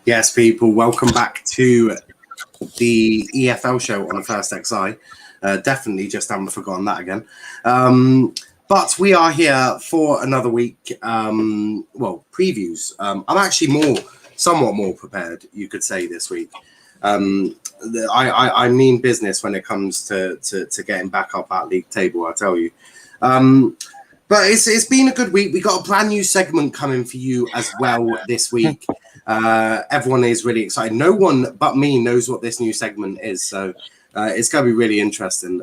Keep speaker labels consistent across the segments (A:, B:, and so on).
A: Yes, people, welcome back to the EFL show on the First XI. Definitely just haven't forgotten that again. But we are here for another week. Well, previews. I'm actually somewhat more prepared, you could say, this week. I mean business when it comes to getting back up that league table, I tell you. But it's been a good week. We got a brand new segment coming for you as well this week. Everyone is really excited. No one but me knows what this new segment is, so it's going to be really interesting.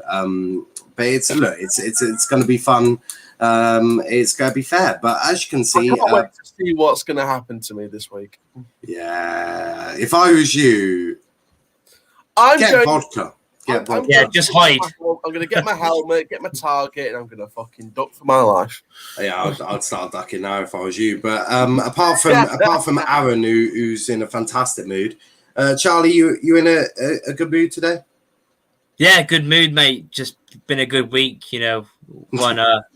A: But it's going to be fun. It's going to be fair. But as you can see,
B: I can't wait to see what's going to happen to me this week.
A: Yeah, if I was you, get vodka.
C: Yeah, just hide.
B: I'm going to get my helmet, get my target, and I'm going to fucking duck for my life.
A: Yeah, I'd start ducking now if I was you. But apart from Aaron, who's in a fantastic mood, Charlie, you in a good mood today?
C: Yeah, good mood, mate. Just been a good week. You know,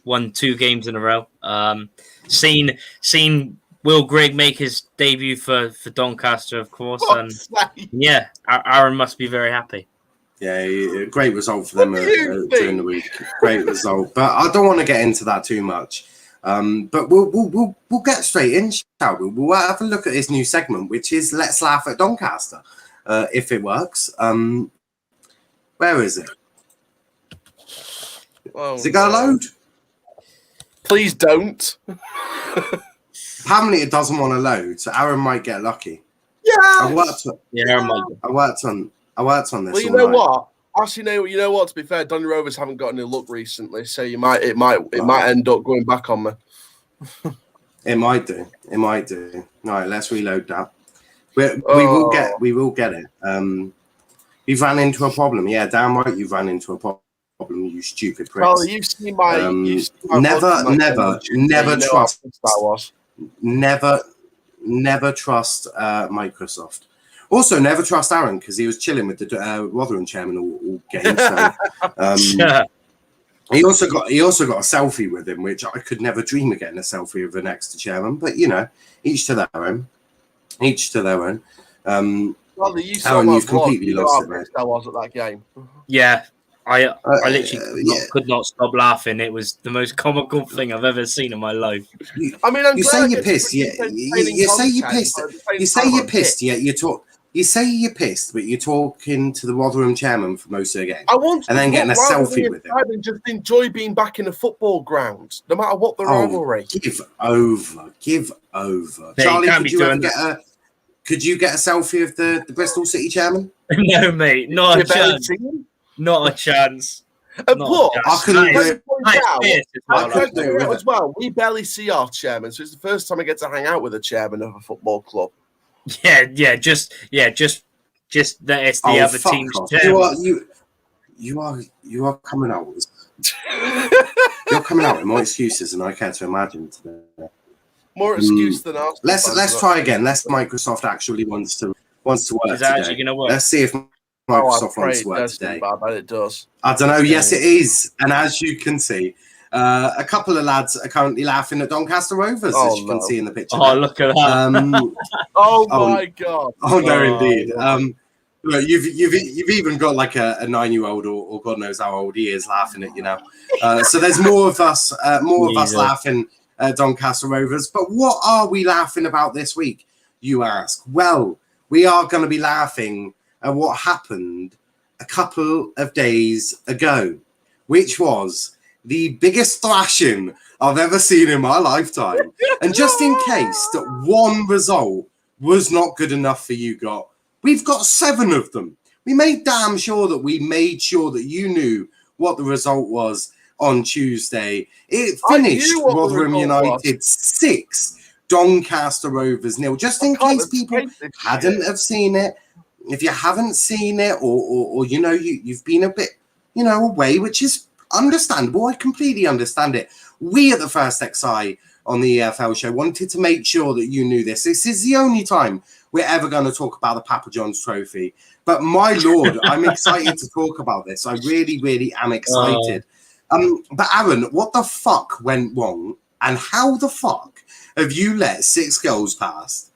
C: won 2 games in a row. Seen Will Grigg make his debut for Doncaster, of course, and yeah, Aaron must be very happy.
A: Yeah, great result for them during the week. Great result. But I don't want to get into that too much. But we'll get straight in, shall we? We'll have a look at this new segment, which is Let's Laugh at Doncaster, if it works. Where is it? Is it going to load?
B: Please don't.
A: Apparently, it doesn't want to load, so Aaron might get lucky.
B: Yeah.
A: I worked on this.
B: Well, you know what? Actually, you know what? To be fair, Donny Rovers haven't got any luck recently, so it might end up going back on me.
A: It might do. All right, let's reload that. We will get it. You've ran into a problem. Yeah, damn right, you've ran into a problem. You stupid pricks.
B: Well, you've seen my.
A: Never trust. Never trust Microsoft. Also, never trust Aaron because he was chilling with the Rotherham chairman all game. So, he also got a selfie with him, which I could never dream of getting a selfie with an ex-chairman. But each to their own.
B: Well, you saw
A: Aaron,
B: my
A: you've completely lost it, mate.
B: I was at that game.
C: Yeah, I literally could not stop laughing. It was the most comical thing I've ever seen in my life.
A: You say you're pissed. Yeah, you say you're pissed. You say you're pissed. Yeah, you talk. You say you're pissed, but you're talking to the Rotherham chairman for most of the game. And then getting a selfie with him.
B: I just enjoy being back in a football ground, no matter what the rivalry.
A: Give over. Charlie, could you get a selfie of the Bristol City chairman?
C: No, mate, not a chance. Not a chance.
B: And plus,
A: I couldn't
B: do it as well. We barely see our chairman, so it's the first time I get to hang out with a chairman of a football club.
C: Yeah, just that it's the other team's chairman.
A: You are coming out with you're coming out with more excuses than I care to imagine today.
B: More excuse than us.
A: Let's try again. Let's Microsoft actually wants to work
C: today. Actually going to work?
A: Let's see if Microsoft wants to work today.
B: I bet it does.
A: I don't know. Yes, it is. And as you can see, a couple of lads are currently laughing at Doncaster Rovers, as you can see in the picture.
C: Oh, look at that!
B: My God!
A: Oh no, indeed. Look, you've even got like a 9-year-old or God knows how old he is laughing at you now. So there's more of us laughing at Doncaster Rovers. But what are we laughing about this week, you ask? Well, we are going to be laughing at what happened a couple of days ago, which was the biggest thrashing I've ever seen in my lifetime. And just in case that one result was not good enough for you, we've got 7 of them. We made damn sure that you knew what the result was on Tuesday. It finished Rotherham United 6, Doncaster Rovers 0. Just in case people hadn't have seen it. If you haven't seen it or you've been a bit, away, which is understandable. I completely understand it. We at the First XI on the EFL show wanted to make sure that you knew this. This is the only time we're ever going to talk about the Papa John's Trophy. But my Lord, I'm excited to talk about this. I really, really am excited. But Aaron, what the fuck went wrong? And how the fuck have you let 6 goals pass?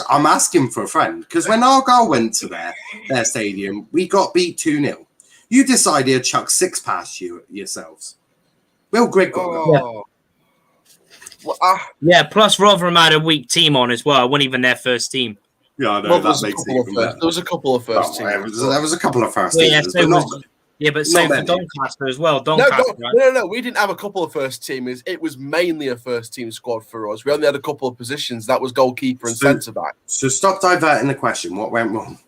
A: I'm asking for a friend. Because when Argyle went to their stadium, we got beat 2-0. You decided to chuck 6 past yourselves. Will Grigg got
C: yeah, plus Rotherham had a weak team on as well. It wasn't even their first team.
A: Yeah, I know. That makes it even better.
B: There was a couple of first teams.
A: There was a couple of first teams.
C: But same for Doncaster as well.
B: No, we didn't have a couple of first teamers. It was mainly a first team squad for us. We only had a couple of positions. That was goalkeeper and centre back.
A: So stop diverting the question. What went wrong?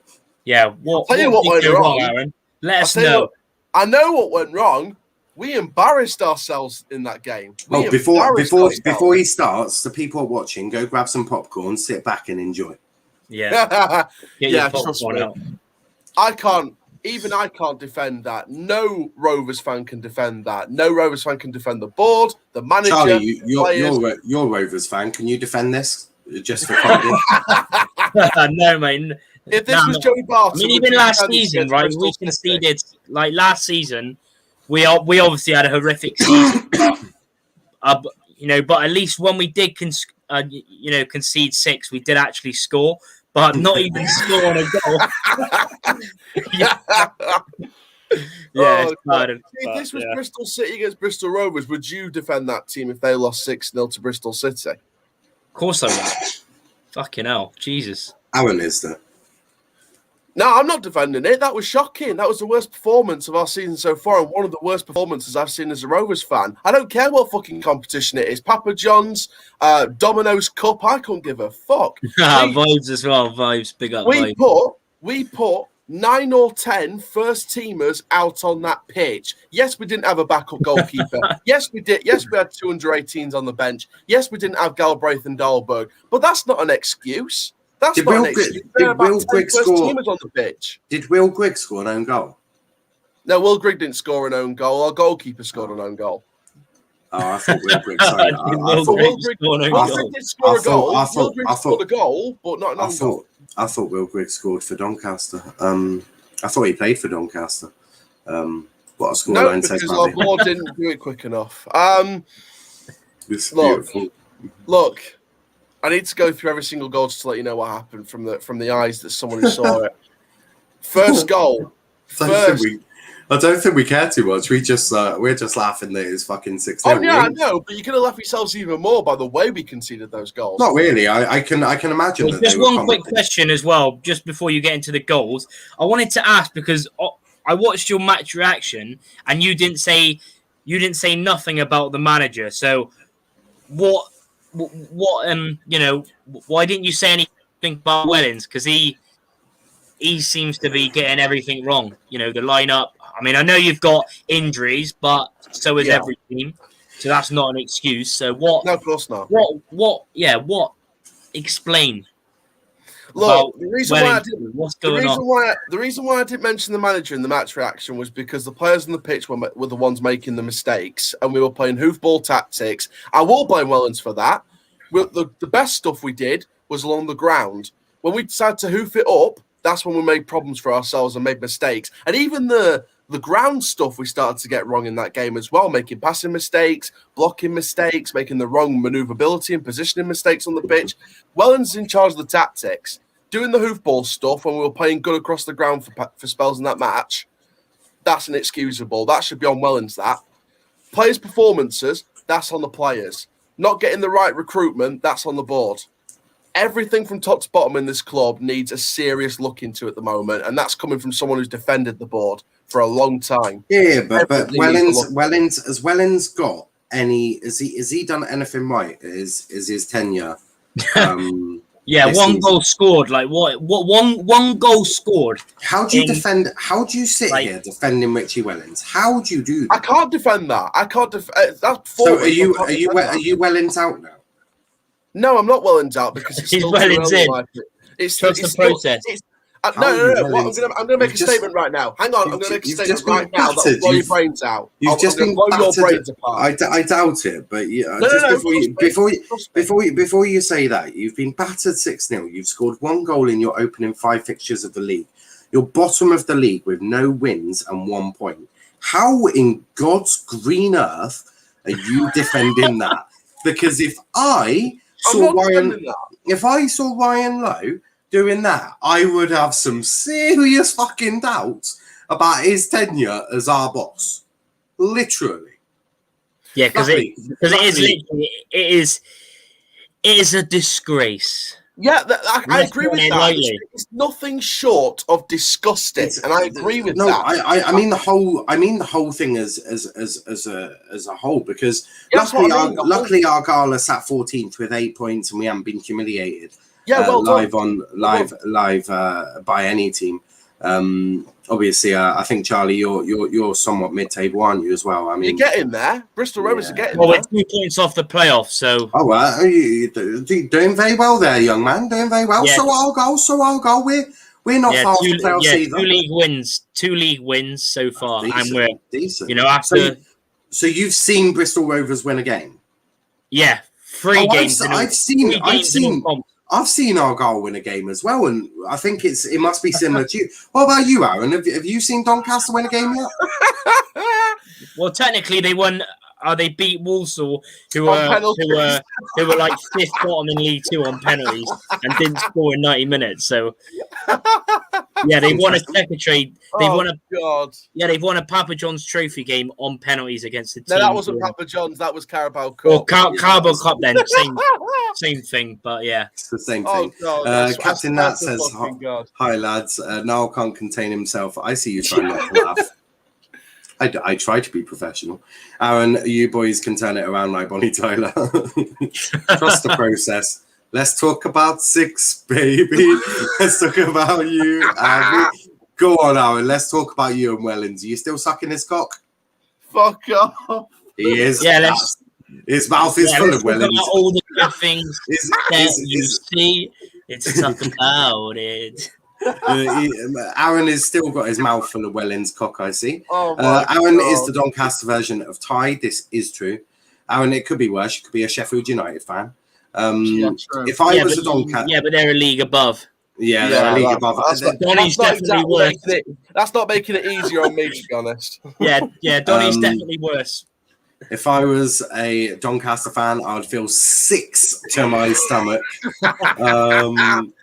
C: Yeah,
B: I'll tell you what went wrong,
C: Aaron. Let us know.
B: I know what went wrong. We embarrassed ourselves in that game.
A: Before he starts, the people watching, go grab some popcorn, sit back and enjoy.
C: Yeah.
B: Trust me. I can't defend that. No Rovers fan can defend that. No Rovers fan can defend the board, the manager.
A: Charlie, you're a Rovers fan. Can you defend this just for fun?
C: No, mate.
B: If this was Joey Barton,
C: even last season, right? We conceded last season. We obviously had a horrific season, but at least when we did concede 6, we did actually score, but not even score on a goal. Yeah,
B: Oh,
C: it's bad,
B: if this was
C: yeah.
B: Bristol City against Bristol Rovers, would you defend that team if they lost 6-0 to Bristol City?
C: Of course I will. Fucking hell, Jesus.
A: Aaron is there.
B: No, I'm not defending it. That was shocking. That was the worst performance of our season so far, and one of the worst performances I've seen as a Rovers fan. I don't care what fucking competition it is. Papa John's, Domino's Cup, I couldn't give a fuck.
C: Vibes as well, vibes, big up vibes.
B: We put 9 or 10 first teamers out on that pitch. Yes, we didn't have a backup goalkeeper. Yes, we did. Yes, we had 2 under-18s on the bench. Yes, we didn't have Galbraith and Dahlberg. But that's not an excuse. Did Will Grigg score on the pitch?
A: Did Will Grigg score an own goal?
B: No, Will Grigg didn't score an own goal. Our goalkeeper scored an own goal.
A: Oh, I thought Will Grigg
B: scored a goal. Will Grigg scored a goal, but not an own goal.
A: I thought Will Grigg scored for Doncaster. I thought he played for Doncaster. What a scoreline says.
B: Because our board didn't do it quick enough. Look. I need to go through every single goal just to let you know what happened from the eyes that someone who saw it. First goal.
A: I don't think we care too much. We're just laughing that it's fucking 6-0.
B: Oh yeah, I know, but you're gonna laugh yourselves even more by the way we conceded those goals.
A: Not really. I can imagine.
C: Well, just one quick question as well, just before you get into the goals. I wanted to ask because I watched your match reaction and you didn't say nothing about the manager. So what why didn't you say anything about Wellens? Because he seems to be getting everything wrong. The lineup. I mean, I know you've got injuries, but so is every team. So that's not an excuse. So what?
B: No, of course not.
C: What? Explain.
B: Look, the reason why I didn't mention the manager in the match reaction was because the players on the pitch were the ones making the mistakes, and we were playing hoofball tactics. I will blame Wellens for that. The best stuff we did was along the ground. When we decided to hoof it up, that's when we made problems for ourselves and made mistakes. And even the ground stuff we started to get wrong in that game as well, making passing mistakes, blocking mistakes, making the wrong manoeuvrability and positioning mistakes on the pitch. Wellens is in charge of the tactics. Doing the hoofball stuff when we were playing good across the ground for spells in that match, that's inexcusable. That should be on Wellens, that. Players' performances, that's on the players. Not getting the right recruitment, that's on the board. Everything from top to bottom in this club needs a serious look into at the moment, and that's coming from someone who's defended the board for a long time.
A: Yeah, but Wellens has Wellens got any? Has he done anything right? Is his tenure?
C: Yeah, one goal scored. Like what? One goal scored.
A: How do you defend? How do you sit here defending Richie Wellens? How do you do that?
B: I can't defend that. I can't defend.
A: So are you Wellens out now?
B: No, I'm not Wellens out because it's still
C: Wellens in.
B: It's
C: the process.
B: No. I'm going to make a statement right now. Hang on, I'm going to make a statement right now that will blow your brains out.
A: You've just been
B: blow your brains apart.
A: I doubt it, but before you say that, you've been battered 6-0. You've scored 1 goal in your opening 5 fixtures of the league. You're bottom of the league with no wins and 1 point. How in God's green earth are you defending that? Because if I saw Ryan Lowe doing that, I would have some serious fucking doubts about his tenure as our boss. Literally.
C: Yeah, because it is a disgrace.
B: Yeah, I agree with that. It's nothing short of disgusting, and I agree with that.
A: I mean the whole thing as a whole, because luckily Argyle are sat 14th with 8 points, and we haven't been humiliated.
B: Yeah,
A: live by any team. Obviously, I think Charlie, you're somewhat mid-table, aren't you as well? I mean,
B: you're getting there. Bristol Rovers are getting there.
C: Well, we're 2 points off the playoffs, so.
A: Oh, well, you're doing very well there, young man. Doing very well. Yeah. So I'll go. We're not far from the playoffs either.
C: 2 league wins so far,
A: decent,
C: and we're
A: decent.
C: After.
A: So you've seen Bristol Rovers win a game?
C: Yeah, 3 games.
A: I've seen Argyle win a game as well, and I think it must be similar to you. What about you, Aaron? Have you seen Doncaster win a game yet?
C: Well, technically, they won. They beat Walsall, who were like 5th bottom in League 2 on penalties and didn't score in 90 minutes. So Yeah, they won a secretary. They've won a
B: God.
C: Yeah, they've won a Papa John's Trophy game on penalties against the team.
B: No, that wasn't Papa John's. That was Carabao Cup.
C: Or Carabao Cup then. Same thing, but yeah.
A: It's the same thing.
B: God,
A: Captain Nat says, hi, lads. Niall can't contain himself. I see you trying not to laugh. I try to be professional. Aaron, you boys can turn it around like Bonnie Tyler. Trust the process. Let's talk about 6, baby. Let's talk about you. Go on, Aaron. Let's talk about you and Wellens. Are you still sucking his cock?
B: Fuck off.
A: He is.
C: Yeah,
A: his mouth is full of Wellens.
C: All the good things that you see. It's talk about it.
A: Aaron has still got his mouth full of Wellens cock, I see.
B: Aaron
A: is the Doncaster version of Ty. This is true. Aaron, it could be worse. You could be a Sheffield United fan. If I was a Doncaster...
C: Yeah, but they're a league above.
A: Yeah, they're a league above.
C: Donny's definitely worse.
B: That's not making it easier on me, to be honest.
C: Yeah, Donny's definitely worse.
A: If I was a Doncaster fan, I would feel 6 to my stomach.
C: Oh man!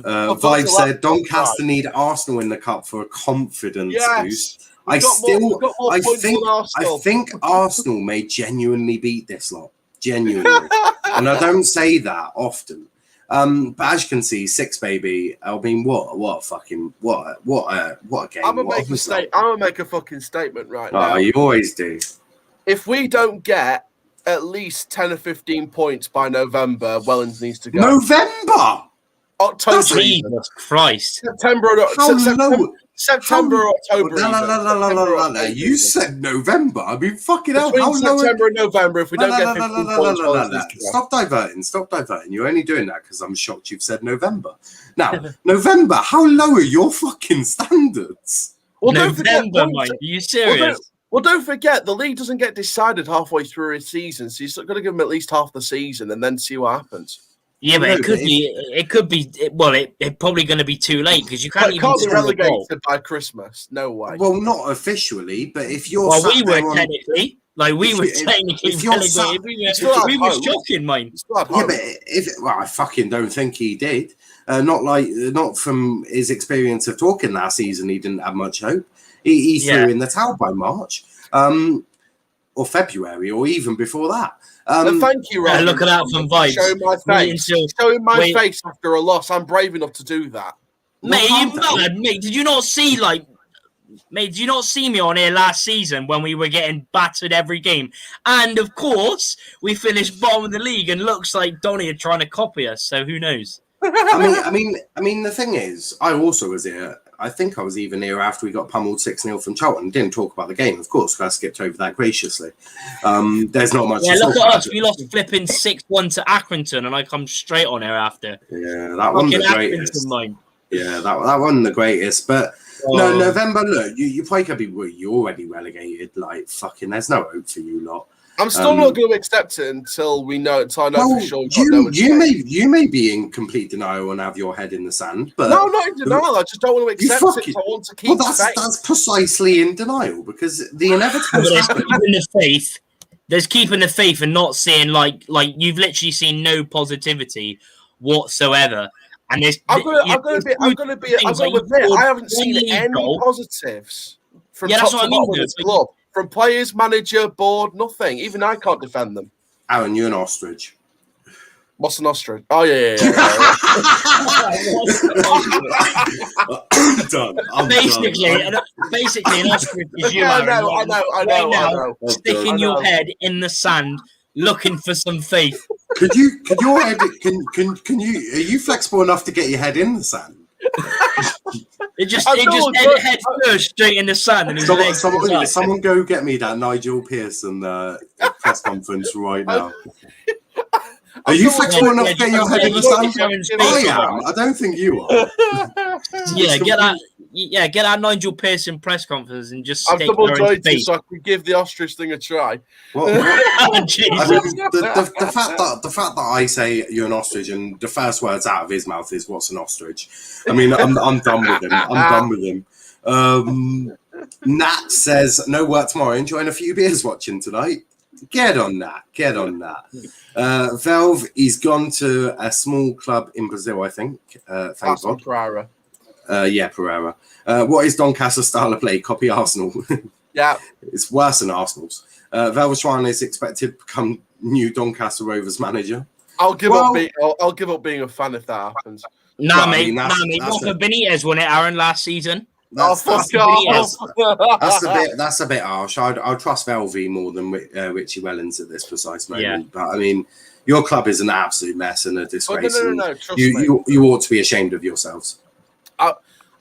A: Vibe said Doncaster need Arsenal in the cup for a confidence boost. I think Arsenal may genuinely beat this lot, genuinely, and I don't say that often. But as you can see, 6, baby. I mean, what a game!
B: I'm gonna make a fucking statement right now.
A: Oh, you always do.
B: If we don't get at least 10 or 15 points by November, Wellens needs to go.
A: November?
B: October.
C: Jesus Christ.
B: September or October.
A: No. You said November. I mean, fucking hell.
B: Between September and November, if we don't get 15 points.
A: Stop diverting. You're only doing that because I'm shocked you've said November. Now, November, how low are your fucking standards?
B: Well,
C: November, mate. Are you serious?
B: Well, don't forget, the league doesn't get decided halfway through its season, so you've got to give them at least half the season and then see what happens.
C: Yeah, but it could be. Well, it's probably going to be too late because you can't even
B: be relegated by Christmas. No way.
A: Well, not officially, but if you're
C: we were technically relegated. We were shocking, mate.
A: Yeah, but I fucking don't think he did. Not from his experience of talking last season. He didn't have much hope. He threw in the towel by March, or February, or even before that.
B: Thank you, Ryan.
C: Look at that from Vibes.
B: Showing my face after a loss. I'm brave enough to do that.
C: Mate, you mad, mate? Did you not see did you not see me on here last season when we were getting battered every game? And of course, we finished bottom of the league, and looks like Donny are trying to copy us. So who knows?
A: I mean, the thing is, I also was here. I think I was even here after we got pummeled 6-0 from Charlton. Didn't talk about the game, of course, because I skipped over that graciously. There's not much.
C: Yeah, look at us. We lost flipping 6-1 to Accrington, and I come straight on here after.
A: Yeah, that wasn't the greatest. Yeah, that wasn't the greatest. But no, November. Look, you probably could be. You're already relegated. Like fucking, there's no hope for you lot.
B: I'm still not going to accept it until we know. Until I know for sure.
A: You may be in complete denial and have your head in the sand, but
B: no, not in denial. I just don't want to accept it. I want to keep.
A: Well, that's precisely in denial because the inevitable.
C: There's keeping the faith and not seeing like you've literally seen no positivity whatsoever. And
B: I'm gonna be. I haven't seen any positives from top to bottom of the club. From players, manager, board, nothing. Even I can't defend them.
A: Aaron, you're an ostrich.
B: What's an ostrich? Oh, yeah.
A: I'm done.
C: Basically, an ostrich is you, Aaron.
B: I know.
C: Sticking your head in the sand, looking for some faith.
A: Are you flexible enough to get your head in the sand?
C: It just head first straight in the sand, and
A: someone go get me that Nigel Pearson press conference right now. Are you flexible enough to get your head in the sand? I am. I don't think you are.
C: Get that Nigel Pearson press conference and just.
B: I'm double jointed, so I can give the ostrich thing a try.
A: The fact that I say you're an ostrich and the first words out of his mouth is "What's an ostrich?" I mean, I'm done with him. Nat says no work tomorrow. Enjoying a few beers watching tonight. Get on that. Velv, he's gone to a small club in Brazil, I think. Thank God.
B: Pereira.
A: Pereira. What is Doncaster's style of play? Copy Arsenal.
B: Yeah.
A: It's worse than Arsenal's. Velv is expected to become new Doncaster Rovers manager.
B: I'll give up being a fan if that happens.
C: Mate. Rafa Benitez won it, Aaron, last season.
A: That's a bit harsh. I'll trust Velvy more than Richie Wellens at this precise moment.
C: Yeah.
A: But I mean, your club is an absolute mess and a disgrace.
B: No. Trust me.
A: You ought to be ashamed of yourselves.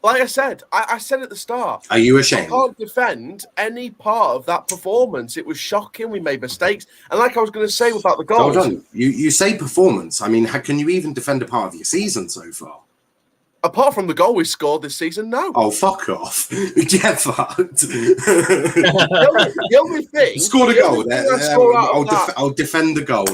B: Like I said at the start.
A: Are you ashamed?
B: I can't defend any part of that performance. It was shocking. We made mistakes. And like I was going to say about the goals.
A: Hold on. You say performance. I mean, can you even defend a part of your season so far?
B: Apart from the goal we scored this season, no.
A: Oh, fuck off. Get fucked.
B: The only thing...
A: Scored a goal. I'll defend the goal.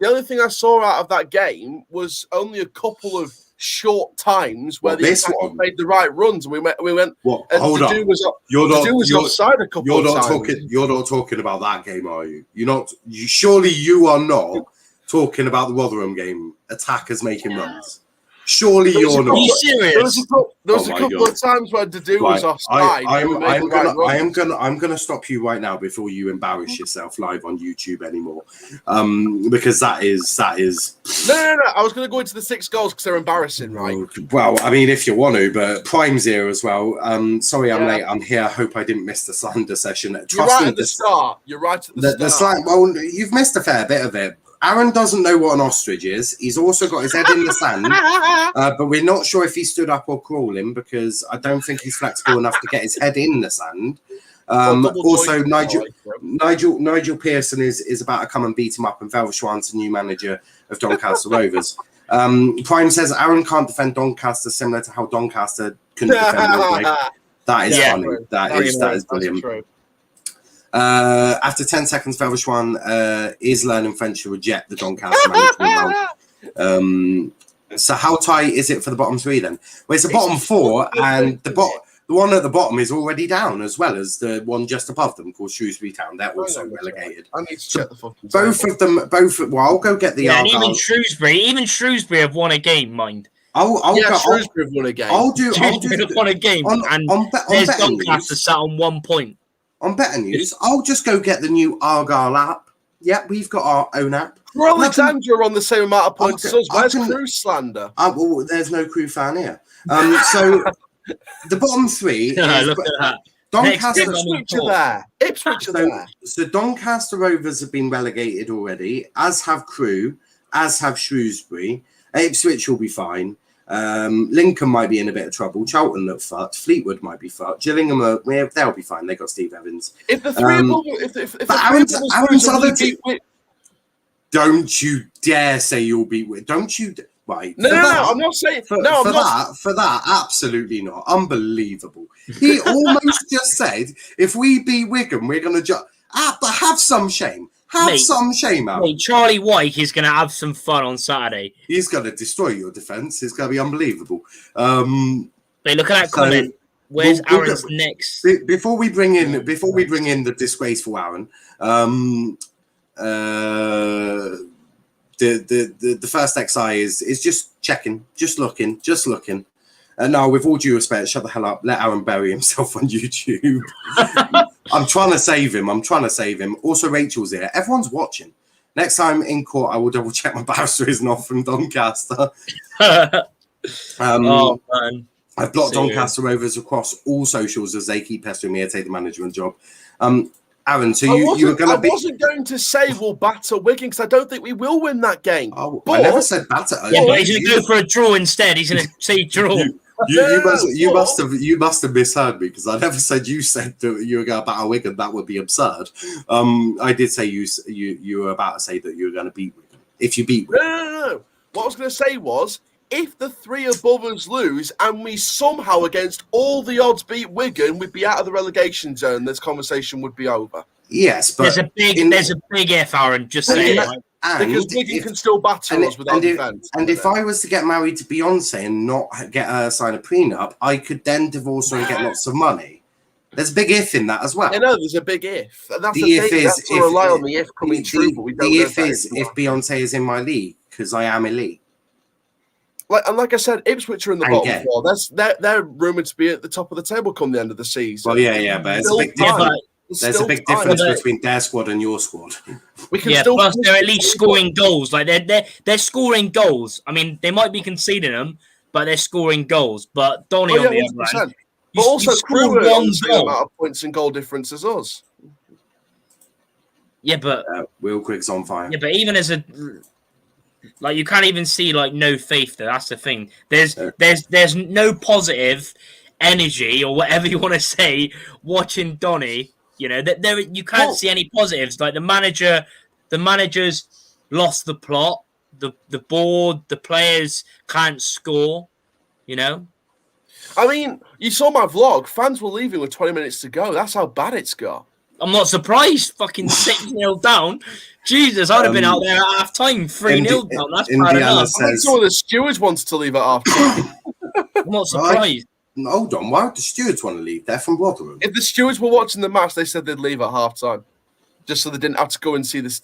B: The only thing I saw out of that game was only a couple of short times where the attackers made the right runs, and we went.
A: What? Hold on.
B: You're offside a couple of times.
A: You're not talking about that game, are you? Surely you are not talking about the Rotherham game. Attackers making runs. Surely you're not.
C: Are you serious?
B: There was a couple of times where Dudu was offside.
A: I'm gonna stop you right now before you embarrass yourself live on YouTube anymore, because that is.
B: No. I was gonna go into the 6 goals because they're embarrassing, right?
A: Well, I mean, if you want to, but Prime's here as well. Sorry, I'm late. I'm here. I hope I didn't miss the slander session.
B: You're right at the start.
A: Well, you've missed a fair bit of it. Aaron doesn't know what an ostrich is. He's also got his head in the sand, but we're not sure if he stood up or crawling because I don't think he's flexible enough to get his head in the sand. Also, Nigel Pearson is about to come and beat him up, and Velschwan's the new manager of Doncaster Rovers. Prime says Aaron can't defend Doncaster similar to how Doncaster couldn't defend Millway. That is funny. That is brilliant. After 10 seconds, Velschwan is learning French to reject the Doncaster management. So how tight is it for the bottom 3 then? Well, it's the bottom 4, and the one at the bottom is already down, as well as the one just above them called Shrewsbury Town. They're also relegated.
B: I need to check the fucking
A: both of them. Well, I'll go get the.
C: Yeah, and even Shrewsbury have won a game, mind.
B: Shrewsbury have won a game.
C: Shrewsbury have won a game, there's Doncaster sat on 1 point.
A: On Better News, I'll just go get the new Argyle app. Yeah, we've got our own app.
B: Alexandra are on the same amount of points as us. Where's Crew slander?
A: Well, there's no Crew fan here. So the bottom 3.
C: Look at that.
A: Doncaster.
B: Ipswich are there.
A: So Doncaster Rovers have been relegated already, as have Crew, as have Shrewsbury. Ipswich will be fine. Lincoln might be in a bit of trouble. Charlton look fucked. Fleetwood might be fucked. Gillingham, they'll be fine. They got Steve Evans.
B: If the three
A: Aaron's other team, don't you dare say you'll beat with. Don't you? Right?
B: No, I'm not saying. For
A: that, absolutely not. Unbelievable. He almost just said, if we beat Wigan, we're going to but have some shame. Some shame, Aaron.
C: Mate, Charlie White is going to have some fun on Saturday.
A: He's going to destroy your defence. It's going to be unbelievable.
C: But look at that comment. Where's Aaron's next?
A: Before we bring in the disgraceful Aaron, the first XI is just checking, just looking. And now, with all due respect, shut the hell up. Let Aaron bury himself on YouTube. I'm trying to save him. Also, Rachel's here. Everyone's watching. Next time in court, I will double check my barrister isn't off from Doncaster.
C: Oh, man.
A: I've blocked Doncaster Rovers across all socials as they keep pestering me to take the management job. Aaron, so you were going to be... I
B: wasn't going to say we'll batter Wigan because I don't think we will win that game.
A: Oh, I never said batter.
C: Yeah, but he's going to go for a draw instead. He's going to say draw.
A: You must have misheard me because I never said you said that you were going to battle Wigan. That would be absurd. I did say you were about to say that you were going to beat Wigan. If you beat Wigan.
B: No. What I was going to say was, if the 3 above us lose and we somehow against all the odds beat Wigan, we'd be out of the relegation zone. This conversation would be over.
A: Yes, but
C: there's a big if, Aaron. Just saying.
B: because Wigan can still batter us without defence.
A: And if I was to get married to Beyonce and not get her sign a prenup, I could then divorce her and get lots of money. There's a big if in that as well.
B: I know there's a big if. That's
A: the if
B: thing.
A: is
B: That's to rely on the if coming true, but we don't.
A: The if is if Beyonce is in my league because I am elite.
B: Like I said, Ipswich are in the bottom four. They're rumoured to be at the top of the table come the end of the season.
A: Well, yeah, but it's a big difference. There's a big difference between their squad and your squad.
C: Plus they're at least scoring goals. Like they're scoring goals. I mean, they might be conceding them, but they're scoring goals. But Donny on the other hand,
B: but also Crewe are the same amount of points and goal difference as us.
C: Yeah, but
A: Will Griggs on fire.
C: Yeah, but even as a you can't even see no faith there. That's the thing. There's no positive energy or whatever you want to say watching Donny. You know, you can't see any positives. Like the managers lost the plot. The board, the players can't score. You know.
B: I mean, you saw my vlog. Fans were leaving with 20 minutes to go. That's how bad it's got.
C: I'm not surprised. Fucking 6-0 down. Jesus, I'd have been out there at half time, 3-0 down. That's bad enough.
B: I think some of the stewards wanted to leave at half time.
C: I'm not surprised.
A: Hold on, why would the stewards want to leave? They're from Rotherham.
B: If the stewards were watching the match, they said they'd leave at half time, just so they didn't have to go and see the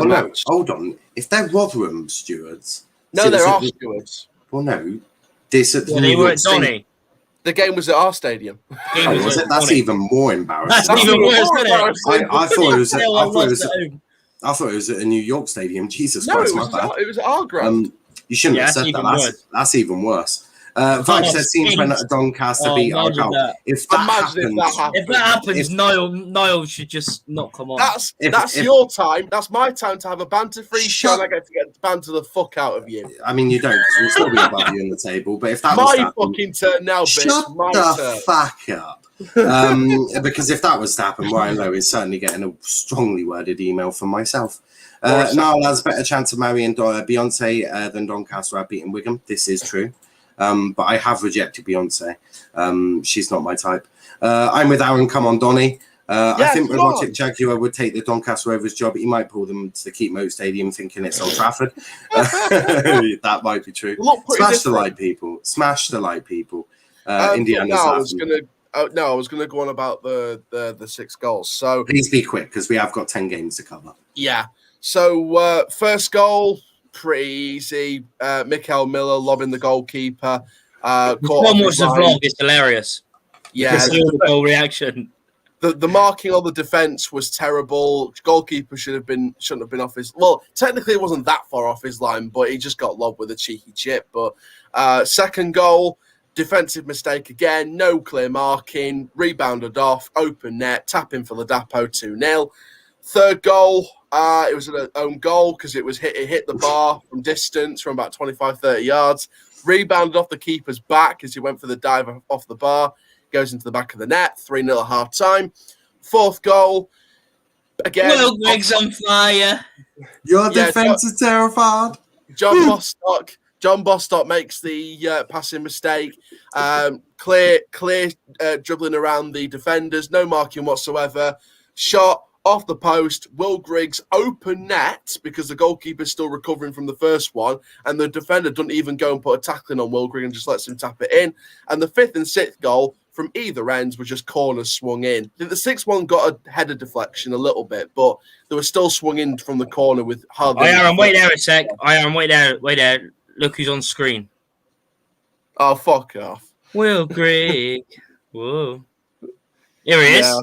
B: match.
A: Hold on. If they're Rotherham stewards,
B: no, they're our stewards.
A: Well, no, they
C: were at Donny.
B: The game was at our stadium.
A: Was it? That's even more embarrassing.
C: That's even worse, isn't it?
A: I thought it was at a New York stadium. Jesus Christ, my bad.
B: It was at our ground.
A: You shouldn't have said that. That's even worse. Vibe says seems when Doncaster beat our goal. If that
C: happens, Niall should just not come on.
B: That's your time. That's my time to have a banter-free show. And I get to banter the fuck out of you.
A: I mean, you don't, because we'll still be above you on the table. But if that
B: was
A: my
B: fucking turn now, bitch.
A: Shut the fuck up. Because if that was to happen, Ryan Lowe is certainly getting a strongly worded email from myself. Niall has a better chance of marrying Beyonce than Doncaster at beating Wigan. This is true. But I have rejected Beyonce. She's not my type. I'm with Aaron. Come on, Donny. I think Robotic Jaguar would take the Doncaster Rovers job. He might pull them to the Keep Moat Stadium thinking it's Old Trafford. That might be true. Smash the like, people. Smash the like, people. Indiana's
B: I was going to go on about the 6 goals. So
A: please be quick because we have got 10 games to cover.
B: Yeah. So first goal, pretty easy. Mikael Miller lobbing the goalkeeper.
C: Watch the vlog. It's hilarious.
B: Yeah,
C: the goal reaction.
B: The marking on the defense was terrible. Goalkeeper shouldn't have been off his. Well, technically it wasn't that far off his line, but he just got lobbed with a cheeky chip. But second goal, defensive mistake again. No clear marking. Rebounded off. Open net. Tapping for Ladapo 2-0. Third goal, it was an own goal because it hit the bar from distance from about 25-30 yards. Rebounded off the keeper's back as he went for the dive off the bar. Goes into the back of the net. 3-0 at half time. Fourth goal, again.
C: Will Griggs on fire.
A: Your defense is terrified.
B: John Bostock makes the passing mistake. Clear dribbling around the defenders. No marking whatsoever. Shot off the post, Will Griggs open net because the goalkeeper's still recovering from the first one, and the defender doesn't even go and put a tackling on Will Griggs and just lets him tap it in. And the fifth and sixth goal from either ends were just corners swung in. The sixth one got a header deflection a little bit, but they were still swung in from the corner with hardly.
C: Aaron, wait there a sec. Aaron, wait there. Look who's on screen.
B: Oh, fuck off.
C: Will Griggs. Whoa. Here he is.
B: Yeah.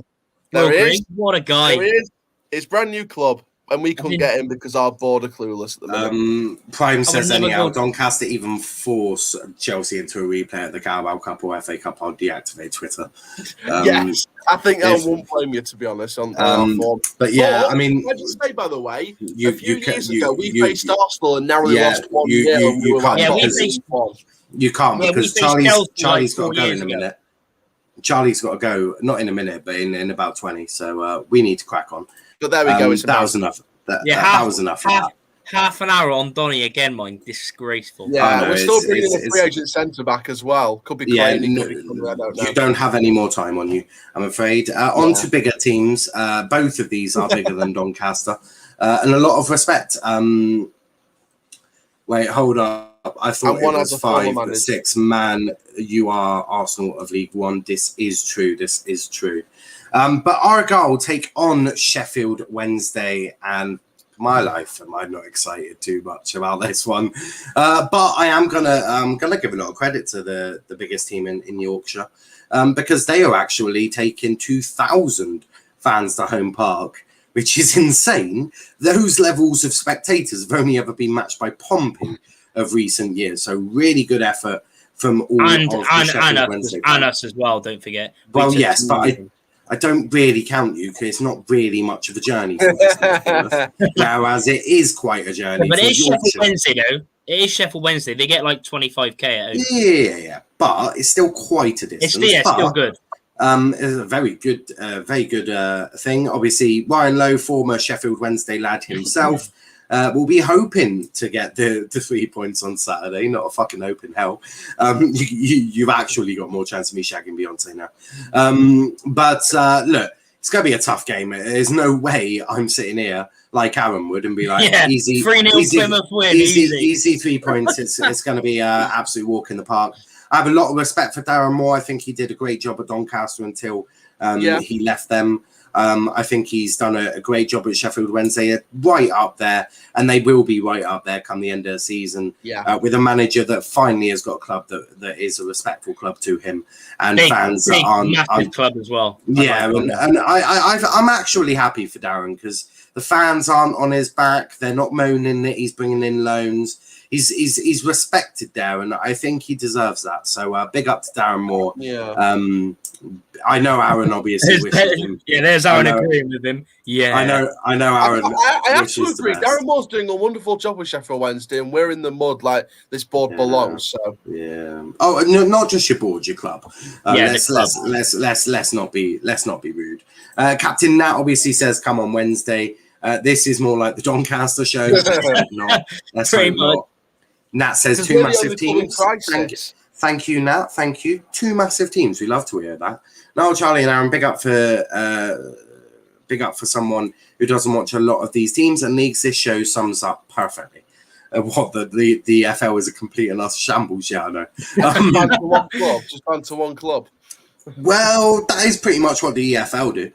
B: There he is.
C: What a guy.
B: There he is. It's brand new club, and we couldn't get him because our board are clueless at the moment.
A: Prime says anyhow, Doncaster even force Chelsea into a replay at the Carabao Cup or FA Cup. I'll deactivate Twitter.
B: Yes, I think I won't blame you, to be honest, on our form.
A: But yeah, I mean...
B: Can I just say, by the way, a few years ago, we faced Arsenal and narrowly lost 1-0.
A: You can't because Charlie's got to go in a minute. Charlie's got to go, not in a minute, but in about 20. So we need to crack on.
B: But there we go.
A: That was enough. That was enough.
C: Half an hour on Donny again, mine. Disgraceful.
B: Yeah, we're still bringing a free agent centre back as well. Could be Claney.
A: You don't have any more time on you, I'm afraid. On to bigger teams. Both of these are bigger than Doncaster. and a lot of respect. Wait, hold up. I thought it was 5, but 6. Man, you are Arsenal of League One. This is true. This is true. But Argyle take on Sheffield Wednesday, and for my life, am I not excited too much about this one? But I am gonna give a lot of credit to the biggest team in Yorkshire, because they are actually taking 2,000 fans to Home Park, which is insane. Those levels of spectators have only ever been matched by Pompey of recent years. So really good effort from all of the Sheffield Wednesday fans.
C: And us as well, don't forget.
A: Well, yes, but I don't really count you because it's not really much of a journey for us, whereas it is quite a journey.
C: But it is Sheffield Wednesday, though. It is Sheffield Wednesday. They get like 25k at home.
A: Yeah. But it's still quite a distance.
C: It's still good.
A: It's a very good thing. Obviously, Ryan Lowe, former Sheffield Wednesday lad himself, will be hoping to get the 3 points on Saturday. Not a fucking hope in hell. You've actually got more chance of me shagging Beyonce now. But look, it's going to be a tough game. There's no way I'm sitting here like Aaron would and be like, easy
C: 3-0 Plymouth win.
A: Easy 3 points. It's going to be an absolute walk in the park. I have a lot of respect for Darren Moore. I think he did a great job at Doncaster until he left them. I think he's done a great job at Sheffield Wednesday, right up there, and they will be right up there come the end of the season. With a manager that finally has got a club that is a respectful club to him, and fans that aren't
C: massive club as well.
A: I'm actually happy for Darren because the fans aren't on his back. They're not moaning that he's bringing in loans. He's respected there, and I think he deserves that. So big up to Darren Moore. I know Aaron obviously wishes him.
C: There's Aaron agreeing with him.
A: I know Aaron.
B: I absolutely agree. Darren Moore's doing a wonderful job with Sheffield Wednesday, and we're in the mud like this board belongs. So
A: Oh, no, not just your board, your club. Let's not be rude. Captain Nat obviously says come on Wednesday. This is more like the Doncaster show. Let's hope not. Nat says 2 massive teams. Thank you, Nat. Thank you. 2 massive teams. We love to hear that. Now, Charlie and Aaron, big up for someone who doesn't watch a lot of these teams and leagues. This show sums up perfectly what the EFL is a complete and utter shambles. Yeah, I know.
B: Just gone to one club.
A: Well, that is pretty much what the EFL do.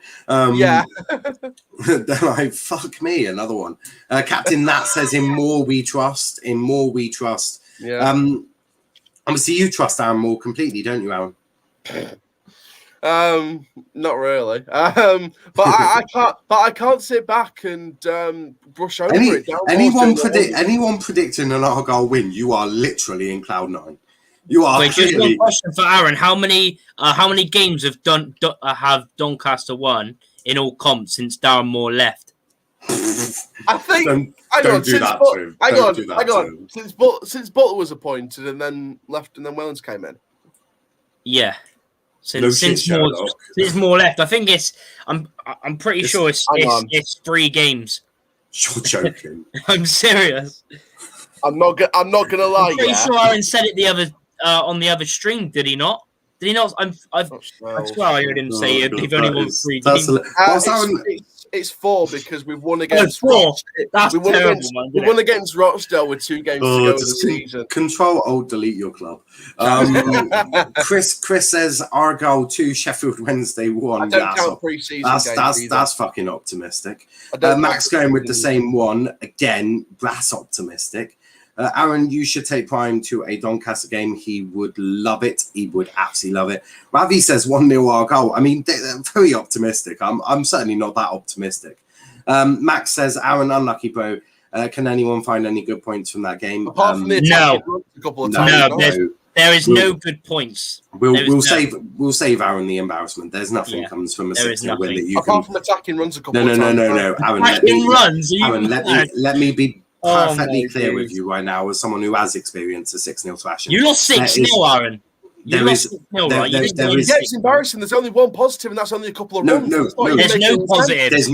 A: They're like, fuck me, another one. Captain Nat says, in more we trust. Obviously, you trust Aaron Moore completely, don't you, Aaron?
B: Not really. But I can't sit back and brush over it.
A: Anyone predicting an Argyle win, you are literally in cloud 9. You are.
C: Wait, just one question for Aaron: How many games have Doncaster won in all comps since Darren Moore left?
B: I think. Hang on. Since Butler was appointed and then left, and then Wellens came in.
C: Yeah. Since Moore left, I think I'm pretty sure it's 3 games.
A: You're joking.
C: I'm serious.
B: I'm not gonna lie.
C: I'm pretty sure Aaron said it the other on the other stream. Did he not? Did he not? I swear I heard him say he'd only won 3 games.
B: It's 4 because we've won against
C: 4. That's terrible, man.
B: We won against Rochdale with 2 games to go in the season.
A: Control Alt Delete your club. Chris says Argyle 2, Sheffield Wednesday 1.
B: I don't count pre-season games.
A: That's fucking optimistic. Max going with the same one again. That's optimistic. Aaron, you should take Prime to a Doncaster game. He would love it. He would absolutely love it. Ravi says 1-0 Argyle. I mean, they're very optimistic. I'm certainly not that optimistic. Max says, Aaron, unlucky, bro. Can anyone find any good points from that game?
B: Apart from the a couple of times.
C: There is no good points.
A: We'll save Aaron the embarrassment. There's nothing comes from a 6-0 win that you
B: apart from attacking runs a couple
A: of times. No.
C: Aaron,
A: let me be perfectly clear with you right now as someone who has experienced a 6-0 thrashing.
C: You lost 6-0, Aaron.
B: It's embarrassing. There's only one positive, and that's only a couple of runs.
C: There's no positive.
A: There's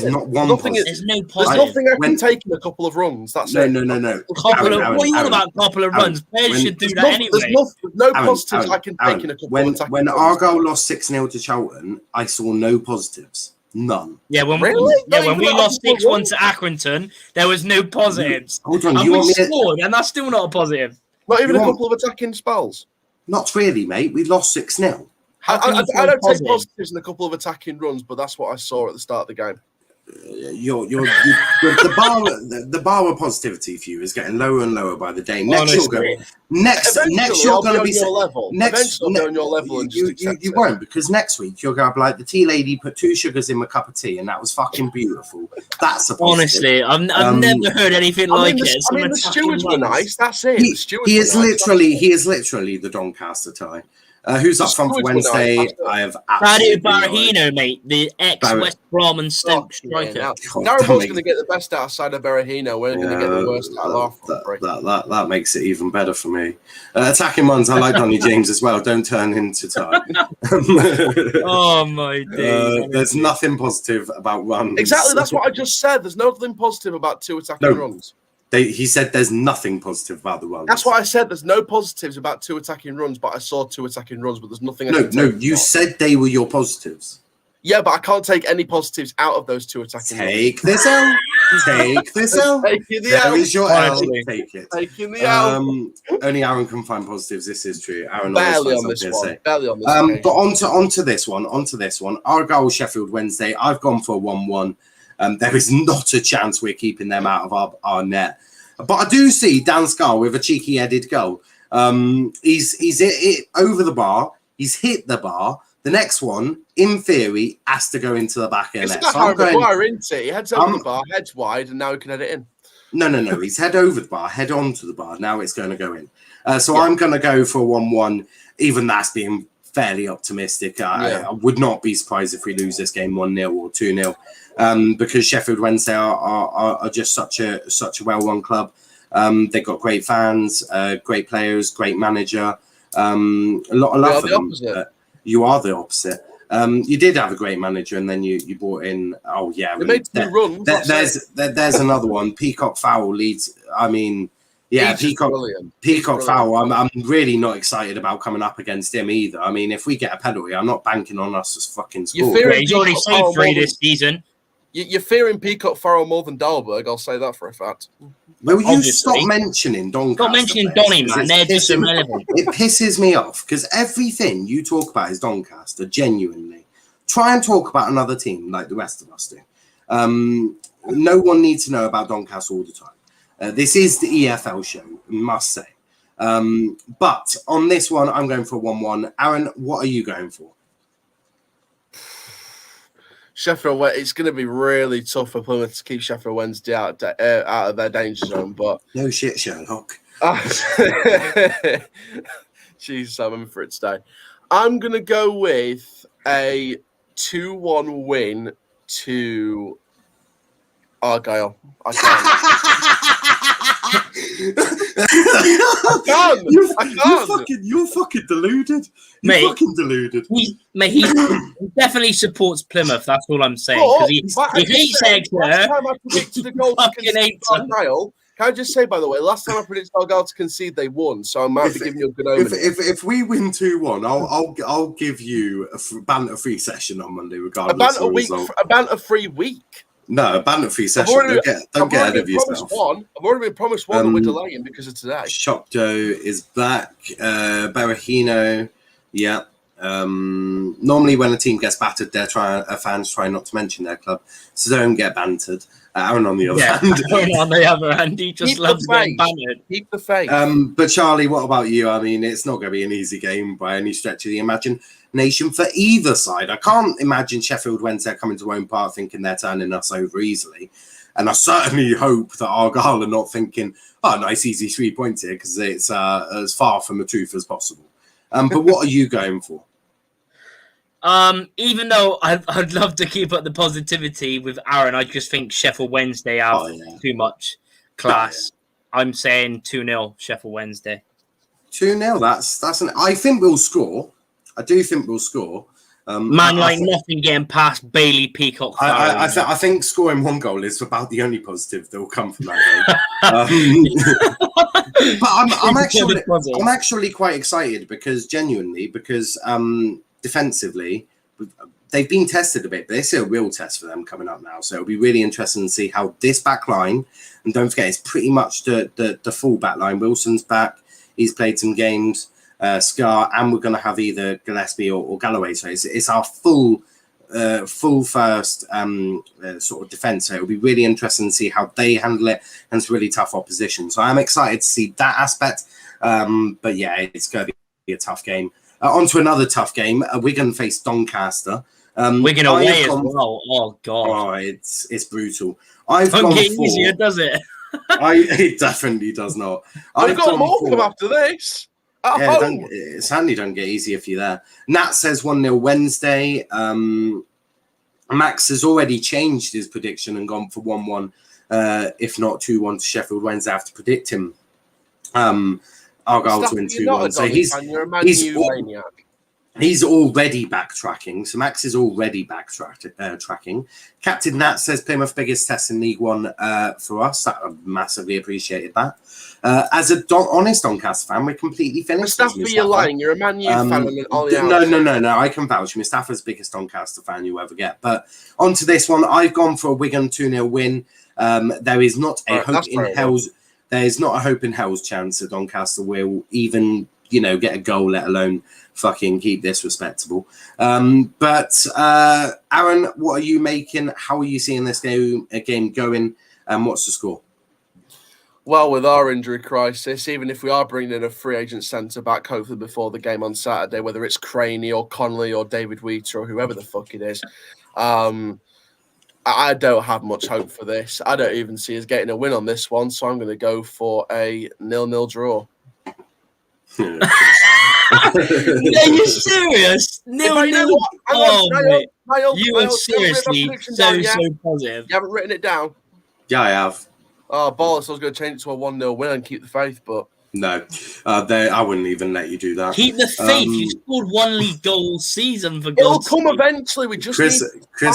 A: not one positive.
C: There's no positive.
B: There's nothing I can take in a couple of runs. That's it.
A: No.
C: What are you on about? A couple of runs. Players should do that anyway.
B: There's no positives I can take in a couple of runs.
A: When Argyle lost 6-0 to Charlton, I saw no positives. None.
C: Yeah, when
B: Really?
C: when we lost 6-1 to Accrington, there was no positives.
A: Hold on,
C: And
A: you
C: we
A: want me
C: scored, and that's still not a positive.
B: Not even
A: You
B: a
A: want-
B: couple of attacking spells.
A: Not really, mate. We lost 6-0.
C: How can you
B: I
C: find
B: don't take
C: positive?
B: positives in a couple of attacking runs, but that's what I saw at the start of the game.
A: The bar of positivity for you is getting lower and lower by the day. Next you're going to be
B: on your level. Eventually, I'll be on your level and just accept
A: you
B: it.
A: won't, because next week you're going to be like, the tea lady put 2 sugars in my cup of tea and that was fucking beautiful. That's a positive.
C: Honestly, I've never heard anything like it.
B: The stewards were nice. That's it.
A: He is literally the Doncaster tie. Who's up front for Wednesday? I have
C: Radu
A: absolutely
C: Barahino, mate, the ex-West Brom and Stoke striker.
B: Darabon's going to get the best outside of Berahino. We're going to get the worst out of our front three.
A: That makes it even better for me. Attacking ones, I like Donny James as well. Don't turn into Ty.
C: Oh my days!
A: There's nothing positive about runs.
B: Exactly, that's what I just said. There's nothing positive about 2 attacking runs.
A: He said there's nothing positive about the runs.
B: That's what I said. There's no positives about 2 attacking runs, but I saw 2 attacking runs, but there's nothing.
A: You said they were your positives.
B: Yeah, but I can't take any positives out of those 2 attacking runs.
A: Take this out. Take this out. There is your L. Take it.
B: Taking the L.
A: Only Aaron can find positives. This is true. Aaron
B: barely on this one. Barely on this
A: but onto this one. Argyle Sheffield Wednesday. I've gone for 1-1. There is not a chance we're keeping them out of our net. But I do see Dan Scar with a cheeky headed goal. He's hit over the bar. He's hit the bar. The next one, in theory, has to go into the back of the net.
B: It's like Harry Maguire, isn't it? He heads over the bar, heads wide, and now he can head it in.
A: No. He's head over the bar, head onto the bar. Now it's going to go in. I'm going to go for 1-1. Even that's being fairly optimistic. I would not be surprised if we lose this game 1-0 or 2-0, because Sheffield Wednesday are just such a well-run club. They've got great fans, great players, great manager. A lot of love for them. You are the opposite. You did have a great manager, and then you brought in. Oh yeah,
B: they made 2 runs.
A: There's another one. Peacock Fowl leads. I mean, yeah, Peacock Fowl. I'm really not excited about coming up against him either. I mean, if we get a penalty, I'm not banking on us as fucking score.
C: He's already saved 3 this season.
B: You're fearing Peacock Farrell more than Dahlberg. I'll say that for a fact.
A: Will you stop mentioning Doncaster?
C: Stop mentioning Donny, man. They're just irrelevant.
A: It pisses me off because everything you talk about is Doncaster, genuinely. Try and talk about another team like the rest of us do. No one needs to know about Doncaster all the time. This is the EFL show, must say. But on this one, I'm going for 1-1. Aaron, what are you going for?
B: Sheffield, it's going to be really tough for Plymouth to keep Sheffield Wednesday out of their danger zone. But
A: no shit, Sherlock.
B: Jesus, I'm in for it today. I'm going to go with a 2-1 win to Argyle. I can't.
A: You're fucking deluded.
C: Mate,
A: fucking deluded.
C: He definitely supports Plymouth. That's all I'm saying. Because he hates Exeter.
B: Last time I predicted a goal to concede Argyle. Can I just say, by the way, last time I predicted Argyle to concede, they won. So I might be giving you a good omen.
A: If we win 2-1, I'll give you a banter-free session on Monday, regardless of the result.
B: A banter-free week.
A: No, a banter-free session. Don't get ahead of yourself.
B: I've already been promised one, and we're delaying because of today.
A: Shop Joe is back. Berahino, yeah. Normally, when a team gets battered, fans try not to mention their club, so don't get bantered. Aaron on the other hand.
C: Aaron on the other hand, he just loves getting bantered.
B: Keep the faith.
A: But Charlie, what about you? I mean, it's not going to be an easy game by any stretch of the imagination for either side. I can't imagine Sheffield Wednesday coming to Owen Park thinking they're turning us over easily. And I certainly hope that Argyle are not thinking, oh, nice, easy 3 points here, because it's as far from the truth as possible. But what are you going for?
C: Even though I'd love to keep up the positivity with Aaron, I just think Sheffield Wednesday have too much class. I'm saying 2-0 Sheffield Wednesday.
A: 2-0. I think we'll score. I do think we'll score.
C: Nothing getting past Bailey Peacock.
A: I think scoring 1 goal is about the only positive that will come from that game. But I'm actually quite excited because defensively, they've been tested a bit, but this is a real test for them coming up now. So it'll be really interesting to see how this back line, and don't forget, it's pretty much the full back line. Wilson's back. He's played some games, Scar, and we're going to have either Gillespie or Galloway. So it's our full first sort of defence. So it'll be really interesting to see how they handle it, and it's really tough opposition. So I'm excited to see that aspect. But yeah, it's going to be a tough game. On to another tough game. Wigan face Doncaster.
C: Wigan away as well. Oh god!
A: Oh, it's brutal. I've
C: Don't
A: gone
C: get
A: for,
C: easier, does it?
A: it definitely does not.
B: We've got Morecambe after this.
A: It certainly don't get easier for you there. Nat says 1-0 Wednesday. Max has already changed his prediction and gone for 1-1, if not 2-1 to Sheffield Wednesday. I have to predict him. Argyle to win 2-1. So he's already backtracking. So Max is already backtracking. Captain Nat says Plymouth biggest test in League One for us. I massively appreciated that. As a honest Doncaster fan, we're completely finished.
B: Mustafa, you're lying. You're a Man U fan.
A: No. I can vouch. Mustafa's biggest Doncaster fan you ever get. But on to this one. I've gone for a Wigan 2-0 win. There is not a hope in hell's. There is not a hope in hell's chance that Doncaster will even, get a goal, let alone fucking keep this respectable. But Aaron, what are you making? How are you seeing this game going? And what's the score?
B: Well, with our injury crisis, even if we are bringing in a free agent centre back, hopefully before the game on Saturday, whether it's Craney or Connolly or David Wheater or whoever the fuck it is, I don't have much hope for this. I don't even see us getting a win on this one, so I'm going to go for a 0-0 draw.
C: Are you serious? 0-0? You are seriously so positive.
B: You haven't written it down?
A: Yeah, I have.
B: Oh, bollocks, I was going to change it to a 1-0 win and keep the faith, but...
A: No, I wouldn't even let you do that.
C: Keep the faith. You scored one league goal season for
B: It'll come eventually. We just
A: Chris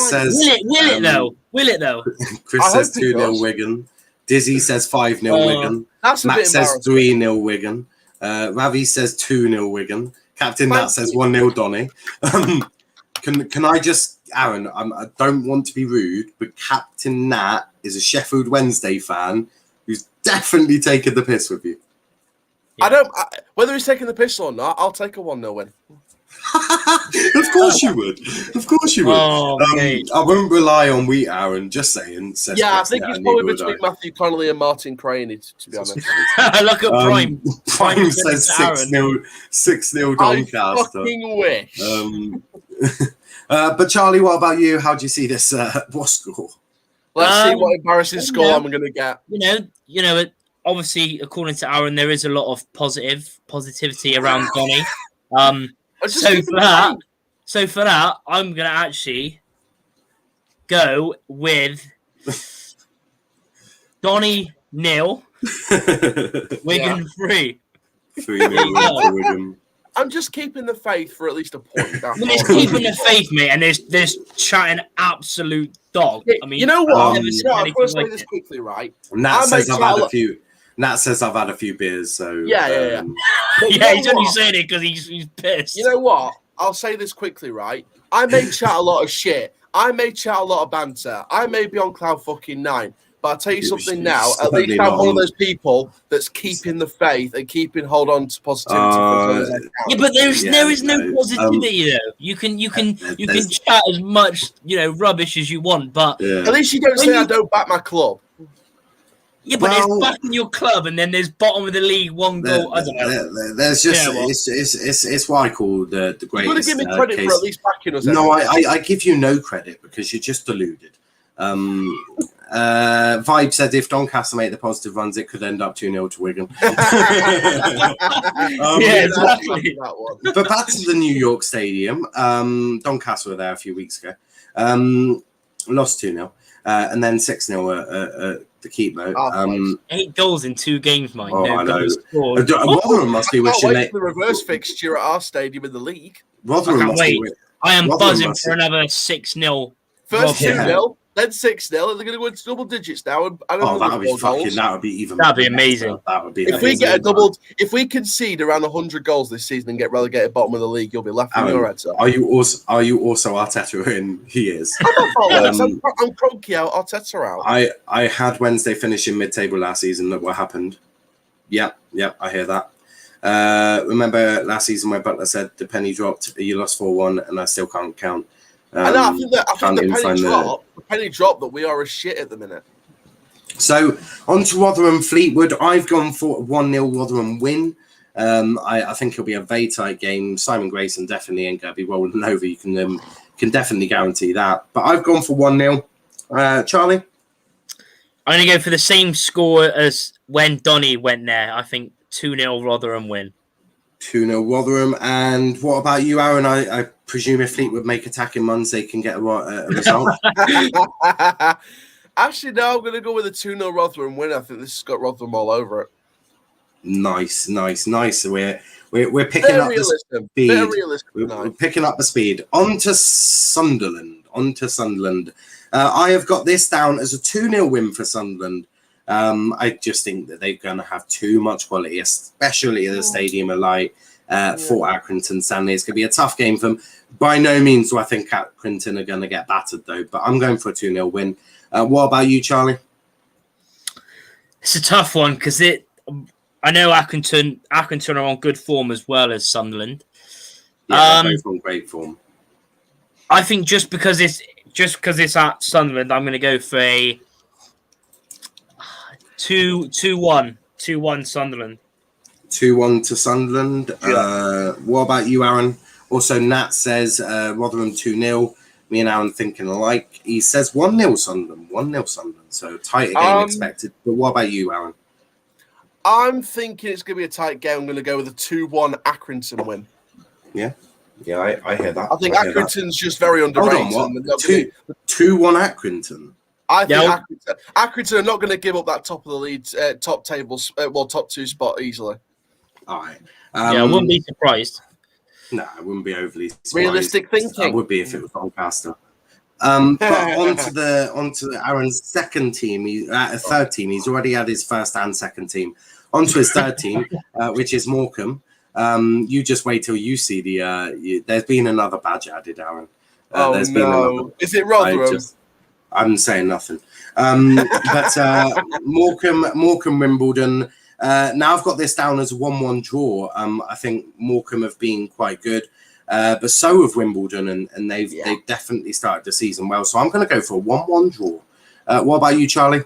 A: says...
C: Will it though?
A: Chris says 2-0 Wigan. Dizzy says 5-0 Wigan.
B: That's
A: Matt says 3-0 Wigan. Ravi says 2-0 Wigan. Captain Nat says 1-0 Donny. Can I just... Aaron, I don't want to be rude, but Captain Nat is a Sheffield Wednesday fan who's definitely taken the piss with you.
B: Yeah. Whether he's taking the piss or not, I'll take a 1-0 win.
A: Of course you would. Of course you would.
C: Oh,
A: I won't rely on Wheat Aaron, just saying.
B: I think he's probably between Matthew Connolly and Martin Craney, to be honest.
C: Look at Prime.
A: Prime says 6-0 Doncaster.
B: I fucking wish.
A: But Charlie, what about you? How do you see this what score?
B: Let's see what embarrassing score I'm going to get.
C: Obviously, according to Aaron, there is a lot of positivity around Donny. So for that, I'm gonna actually go with Donny 0, Wigan 3.
A: 3-0 Wigan.
B: I'm just keeping the faith for at least a point.
C: It's keeping the faith, mate, and there's chatting absolute dog. I mean,
B: you know what?
C: I've
B: I'm going to say this quickly, right?
A: Nat says I've had a few beers, so
B: yeah.
C: He's only saying it because he's pissed.
B: You know what? I'll say this quickly, right? I may chat a lot of shit. I may chat a lot of banter. I may be on cloud fucking 9. But I'll tell you something now. At least I'm one of those people that's keeping the faith and keeping hold on to positivity.
C: Yeah, but there is no positivity though. You can chat as much rubbish as you want, but
B: at least you don't say I don't back my club.
C: Yeah, but there's backing your club, and then there's bottom of the league, one goal. I don't know.
A: There's just it's what I call the greatest.
B: You want to give me credit for at least backing us.
A: No, I give you no credit because you're just deluded. Vibe said if Doncaster made the positive runs, it could end up 2-0 to Wigan.
C: Exactly.
A: But back to the New York Stadium. Doncaster were there a few weeks ago. Lost 2-0, and then 6-0 the keep
C: 8 goals in 2 games, mate.
A: I know. Rotherham must be wishing
B: the reverse fixture at our stadium in the league.
C: I am buzzing for another 6-0.
B: First 2-0, then 6-0. They're going to go into double digits now. And
A: that would be fucking. That would be even.
C: That'd be amazing.
A: That would be.
B: If we get if we concede around 100 goals this season and get relegated bottom of the league, you'll be laughing your heads off.
A: Are you also Arteta in? He is.
B: I'm Kroenke out, Arteta out.
A: I had Wednesday finishing mid-table last season. Look what happened. Yeah, I hear that. Remember last season where Butler said the penny dropped, you lost 4-1, and I still can't count.
B: I think the penny dropped that we are a shit at the minute.
A: So on to Rotherham Fleetwood. I've gone for a 1-0 Rotherham win. I think it'll be a very tight game. Simon Grayson definitely ain't going to be rolling over. You can definitely guarantee that. But I've gone for 1-0. Charlie?
C: I'm going to go for the same score as when Donny went there. I think 2-0 Rotherham win. 2-0
A: Rotherham. And what about you, Aaron? I presume if Fleetwood make attacking runs, they can get a result.
B: Actually, no, I'm going to go with a 2-0 Rotherham win. I think this has got Rotherham all over it.
A: Nice. We're picking up the speed. We're picking up the speed. On to Sunderland. I have got this down as a 2-0 win for Sunderland. I just think that they're going to have too much quality, especially at the Stadium of Light. Fort Accrington Stanley. It's going to be a tough game for them. By no means do I think Accrington are going to get battered, though. But I'm going for a 2-0 win. What about you, Charlie?
C: It's a tough one because I know Accrington are on good form as well as Sunderland.
A: Yeah, they're both on great form.
C: I think just because it's at Sunderland, I'm going to go for a 2-1 Sunderland.
A: 2-1 to Sunderland.
C: Yeah.
A: What about you, Aaron? Also, Nat says Rotherham 2-0. Me and Aaron thinking alike. He says 1-0 Sunderland. 1-0 Sunderland. So tighter game expected. But what about you, Aaron?
B: I'm thinking it's going to be a tight game. I'm going to go with a 2-1 Accrington win.
A: Yeah, I hear that.
B: I think Accrington's just very underrated.
A: Hold on, what? 2-1 Accrington?
B: I think Accrington are not going to give up that top of the league, top two spot easily.
A: All right.
C: I wouldn't be surprised.
A: No, I wouldn't be overly surprised.
B: Realistic thinking.
A: I would be if it was Doncaster. But onto Aaron's second team, third team. He's already had his first and second team. Onto his third team, which is Morecambe. You just wait till you see there's been another badge added, Aaron.
B: Been another. Is it Rotherham?
A: I'm saying nothing. But Morecambe, Wimbledon. Now I've got this down as a 1-1 draw. I think Morecambe have been quite good, but so have Wimbledon, and they've definitely started the season well. So I'm going to go for a 1-1 draw. What about you, Charlie?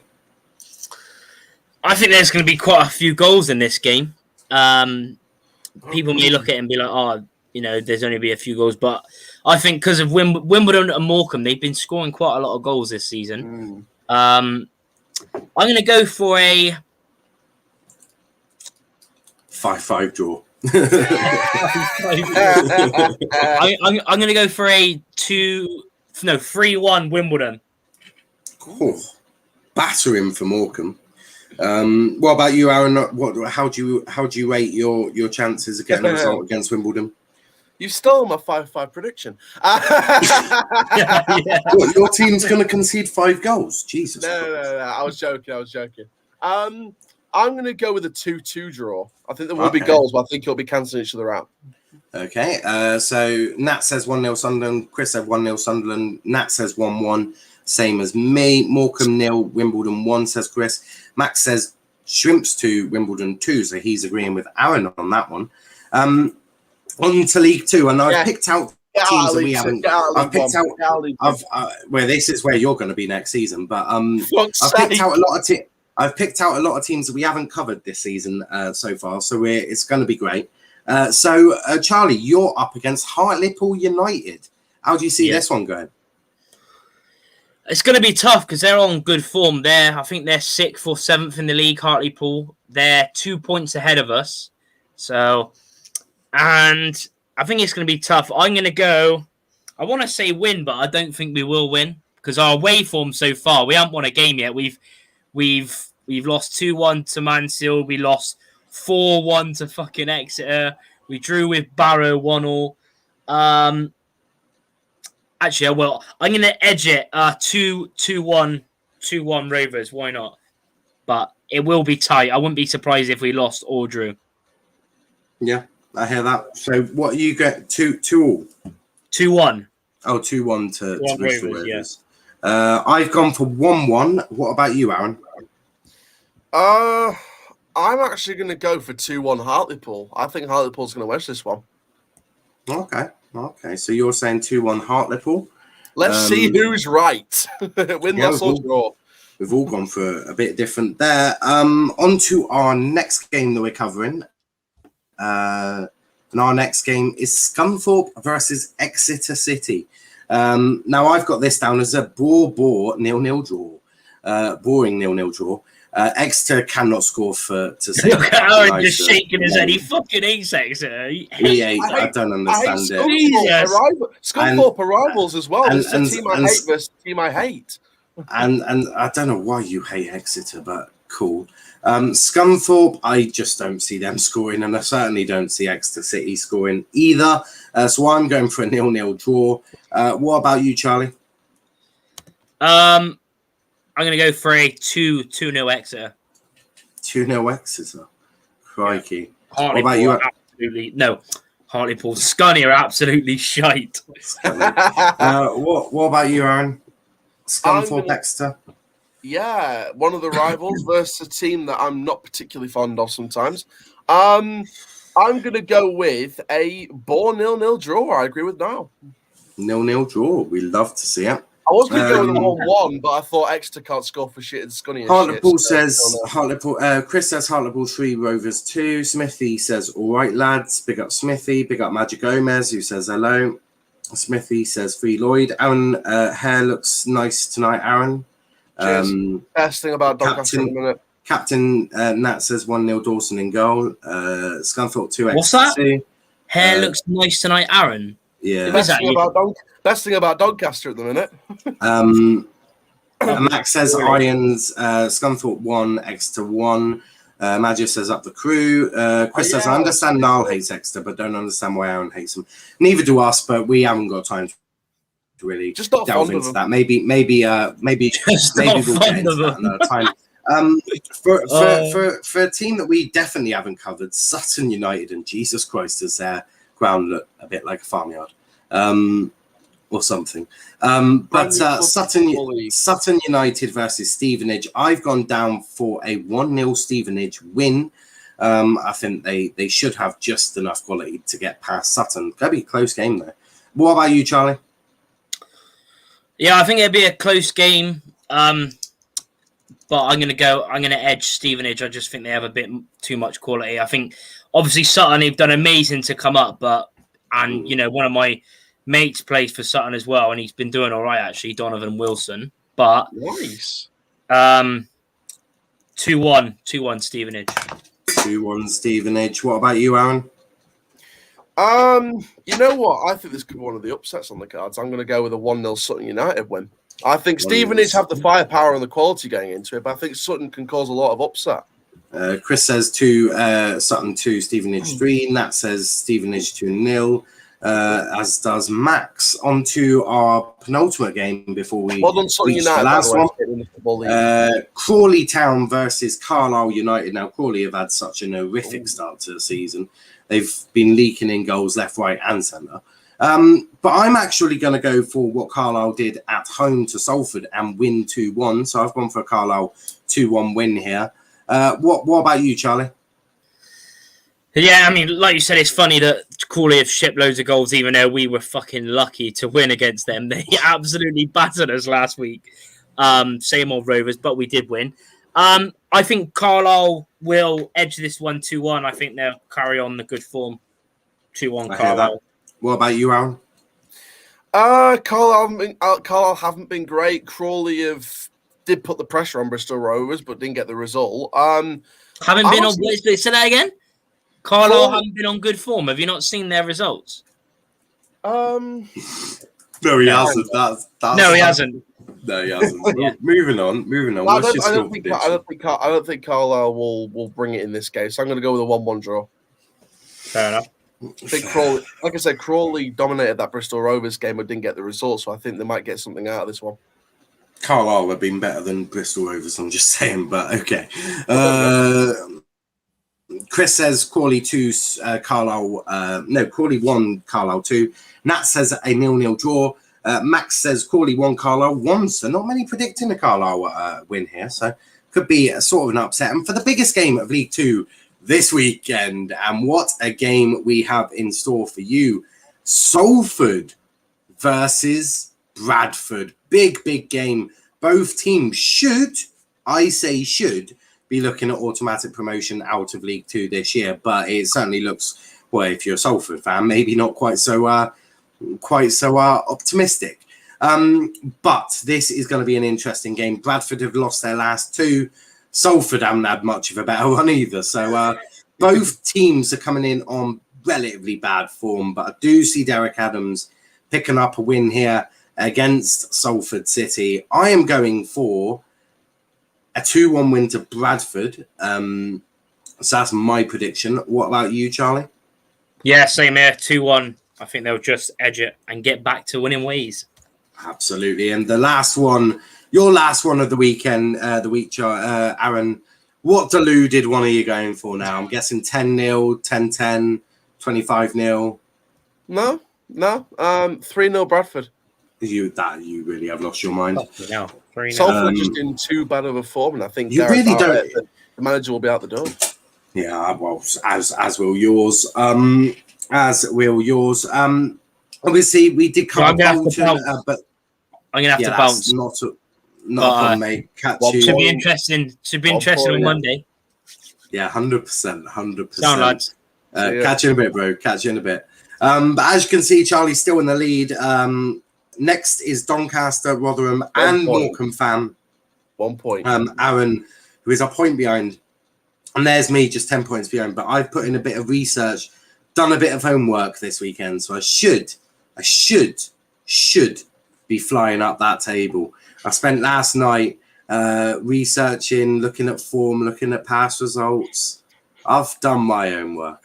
C: I think there's going to be quite a few goals in this game. People may look at it and be like, there's only be a few goals, but I think because of Wimbledon and Morecambe, they've been scoring quite a lot of goals this season. I'm going to go for a
A: 5-5 draw.
C: I'm going to go for a 3-1 Wimbledon.
A: Cool. Battering for Morecambe. What about you, Aaron? How do you rate your chances of getting a result against Wimbledon?
B: You stole my 5-5 prediction.
A: What, your team's going to concede 5 goals? Jesus.
B: No. I was joking. I'm going to go with a 2-2 draw. I think there will be goals, but I think it'll be cancelling each other out.
A: Okay. So Nat says 1-0 Sunderland. Chris said 1-0 Sunderland. Nat says 1-1. Same as me. Morecambe 0, Wimbledon 1, says Chris. Max says Shrimps 2, Wimbledon 2. So he's agreeing with Aaron on that one. On to League 2, and I've picked out teams that we haven't. I've picked out. Well, this is where you're going to be next season, but I've picked out a lot of teams that we haven't covered this season so far. So it's going to be great. So Charlie, you're up against Hartlepool United. How do you see this one going?
C: It's going to be tough because they're on good form. I think they're 6th or 7th in the league. Hartlepool. They're 2 points ahead of us. So. And I think it's going to be tough. I'm going to go. I want to say win, but I don't think we will win because our away form so far, we haven't won a game yet. We've lost 2-1 to Mansfield. We lost 4-1 to fucking Exeter. We drew with Barrow 1-1. Actually, I will. I'm going to edge it 2-1 Rovers. Why not? But it will be tight. I wouldn't be surprised if we lost or drew.
A: Yeah, I hear that. So what you get? 2-2 all?
C: 2-1.
A: Oh, 2-1 to Bristol
C: Rovers,
A: Rovers. Yeah. I've gone for 1-1. What about you, Aaron?
B: I'm actually going to go for 2-1 Hartlepool. I think Hartlepool's going to wedge this one.
A: Okay. So you're saying 2-1 Hartlepool.
B: Let's see who's right. Win, loss, or draw.
A: We've all gone for a bit different there. On to our next game that we're covering. And our next game is Scunthorpe versus Exeter City. Now, I've got this down as a bore 0-0 draw. Boring 0-0 draw. Exeter cannot score to save.
C: Look at Aaron just shaking his head. He fucking hates Exeter.
A: I don't understand
B: it. Scunthorpe rivals as well. It's a team I hate versus a team I hate.
A: And I don't know why you hate Exeter, but cool. Scunthorpe, I just don't see them scoring, and I certainly don't see Exeter City scoring either. So I'm going for a 0-0 draw. What about you, Charlie?
C: I'm going to go for a 2-0 Exeter.
A: 2-0 Exeter. Crikey.
C: Hartlepool,
A: what about you?
C: Absolutely. No. Hartlepool. Scunny are absolutely shite.
A: What about you, Aaron? Scunthorpe Exeter?
B: Yeah, one of the rivals versus a team that I'm not particularly fond of sometimes. I'm going to go with a bore 0-0 draw. I agree with Niall.
A: 0-0 draw. We love to see it.
B: I was going to go with 1-1, but I thought Exeter can't score for shit and Scunny.
A: Hartlepool says Hartlepool. Chris says Hartlepool 3, Rovers 2. Smithy says, all right, lads. Big up Smithy. Big up Magic Gomez, who says hello. Smithy says Free Lloyd. Aaron, hair looks nice tonight, Aaron.
B: Best thing about Doncaster in a minute.
A: Captain Nat says 1-0 Dawson in goal. Scunthorpe 2.
C: What's that? Hair looks nice tonight, Aaron.
A: Yeah.
B: Best thing about Doncaster at the minute.
A: Max says Irons, Scunthorpe 1, Exeter 1. Magic says up the crew. Chris says, I understand Niall hates Exeter, but don't understand why Aaron hates him. Neither do us, but we haven't got time to really
B: just not
A: delve into that. Maybe we'll get into that another time. For a team that we definitely haven't covered, Sutton United, and Jesus Christ, does their ground look a bit like a farmyard. Or something. But Sutton United versus Stevenage. I've gone down for a 1-0 Stevenage win. I think they should have just enough quality to get past Sutton. That'd be a close game though. What about you, Charlie?
C: Yeah, I think it'd be a close game. But I'm gonna edge Stevenage. I just think they have a bit too much quality. I think obviously Sutton have done amazing to come up, and one of my mates plays for Sutton as well, and he's been doing all right actually, Donovan Wilson. But
B: nice.
C: 2-1 Stevenage.
A: 2-1 Stevenage. What about you, Aaron?
B: You know what? I think this could be one of the upsets on the cards. I'm going to go with a 1-0 Sutton United win. I think Stevenage have the firepower and the quality going into it, but I think Sutton can cause a lot of upset.
A: Chris says 2, Sutton 2, Stevenage 3. Nat says Stevenage 2-0. As does Max. On to our penultimate game before we reach the last one. Crawley Town versus Carlisle United. Now, Crawley have had such an horrific start to the season. They've been leaking in goals left, right, and centre. But I'm actually going to go for what Carlisle did at home to Salford and win 2-1. So I've gone for a Carlisle 2-1 win here. What about you, Charlie?
C: Yeah, I mean, like you said, it's funny that Crawley have shipped loads of goals, even though we were fucking lucky to win against them. They absolutely battered us last week. Same old Rovers, but we did win. I think Carlisle will edge this one 2-1. I think they'll carry on the good form. 2-1 Carlisle.
A: What about you, Aaron?
B: Carlisle haven't been great. Crawley did put the pressure on Bristol Rovers, but didn't get the result.
C: Say that again? Carlisle haven't been on good form. Have you not seen their results?
A: No, he hasn't.
C: No, he hasn't.
A: No, he hasn't. Yeah. Moving on.
B: I don't think Carlisle will bring it in this game. So I'm going to go with a 1-1 draw.
C: Fair enough.
B: I think Crawley, like I said, Crawley dominated that Bristol Rovers game but didn't get the result, so I think they might get something out of this one.
A: Carlisle have been better than Bristol Rovers, I'm just saying, but okay. Chris says Crawley 2, Carlisle, Crawley 1, Carlisle 2. Nat says a 0-0 draw. Max says Crawley 1, Carlisle 1. So not many predicting a Carlisle win here. So could be a sort of an upset. And for the biggest game of League 2 this weekend, and what a game we have in store for you. Salford versus Bradford. Big game. Both teams should be looking at automatic promotion out of League 2 this year, but it certainly looks, well, if you're a Salford fan, maybe not quite so optimistic. But this is going to be an interesting game. Bradford have lost their last 2. Salford haven't had much of a better one either. So both teams are coming in on relatively bad form, but I do see Derek Adams picking up a win here against Salford City. I am going for a 2-1 win to Bradford. So that's my prediction. What about you, Charlie?
C: Yeah, same here. 2-1. I think they'll just edge it and get back to winning ways.
A: Absolutely. And the last one, your last one of the weekend, Aaron, what deluded one are you going for now? I'm guessing 10-0, 10-10, 25-0.
B: No. 3-0 Bradford.
A: You really have lost your mind.
C: No.
B: Salford just in too bad of a form, and I think
A: you really don't.
B: The manager will be out the door.
A: Yeah, well, as will yours. Obviously, we did cover Bolton, but
C: I'm gonna have to bounce.
A: Not on, mate. Catch you.
C: Should be interesting. On Monday.
A: Yeah, 100%.
C: Sound lads.
A: Catch you in a bit, bro. Catch you in a bit. But as you can see, Charlie's still in the lead. Next is Doncaster, Rotherham, and Morecambe fan.
B: 1 point.
A: Aaron, who is a point behind. And there's me, just 10 points behind. But I've put in a bit of research, done a bit of homework this weekend. So I should be flying up that table. I spent last night researching, looking at form, looking at past results. I've done my own work.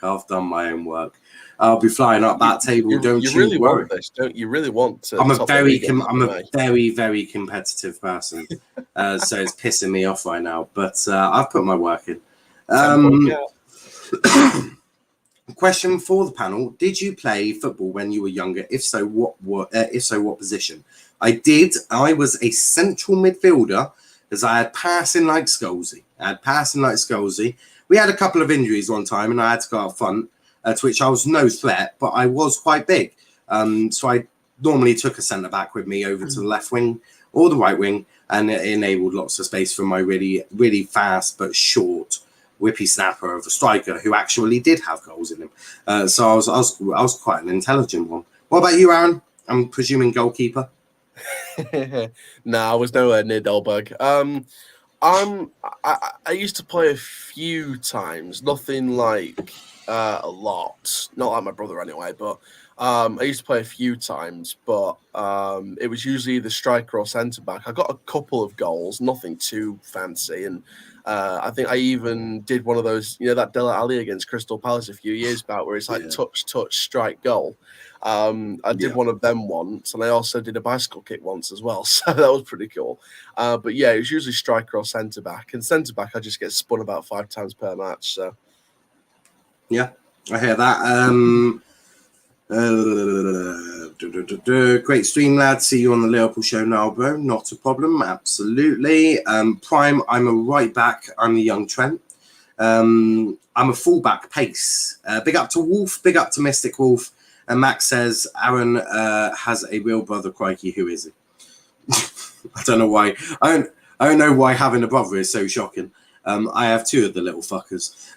A: I'll be flying up that table. You
B: really want this, don't you? Really want to.
A: I'm a very, very competitive person. So it's pissing me off right now. But I've put my work in. Question for the panel: did you play football when you were younger? If so, what position? I did. I was a central midfielder because I had passing like Scholesy. We had a couple of injuries one time, and I had to go up front. To which I was no threat, but I was quite big. So I normally took a centre back with me over to the left wing or the right wing, and it enabled lots of space for my really, really fast but short whippy snapper of a striker who actually did have goals in him. So I was quite an intelligent one. What about you, Aaron? I'm presuming goalkeeper.
B: No, I was nowhere near Dolberg. I used to play a few times, nothing like a lot, not like my brother anyway, but I used to play a few times, but it was usually either striker or centre back. I got a couple of goals, nothing too fancy, and I think I even did one of those, that Dele Alli against Crystal Palace a few years back, where it's like touch, strike, goal. I did one of them once, and I also did a bicycle kick once as well, so that was pretty cool. But yeah, it was usually striker or centre back, and centre back I just get spun about 5 times per match. So
A: yeah, I hear that. Great stream, lad. See you on the Liverpool show now, bro. Not a problem. Absolutely. Prime, I'm a right back. I'm the young Trent. I'm a fullback, pace. Big up to Wolf. Big up to Mystic Wolf. And Max says Aaron has a real brother. Crikey, who is he? I don't know why. I don't know why having a brother is so shocking. I have 2 of the little fuckers.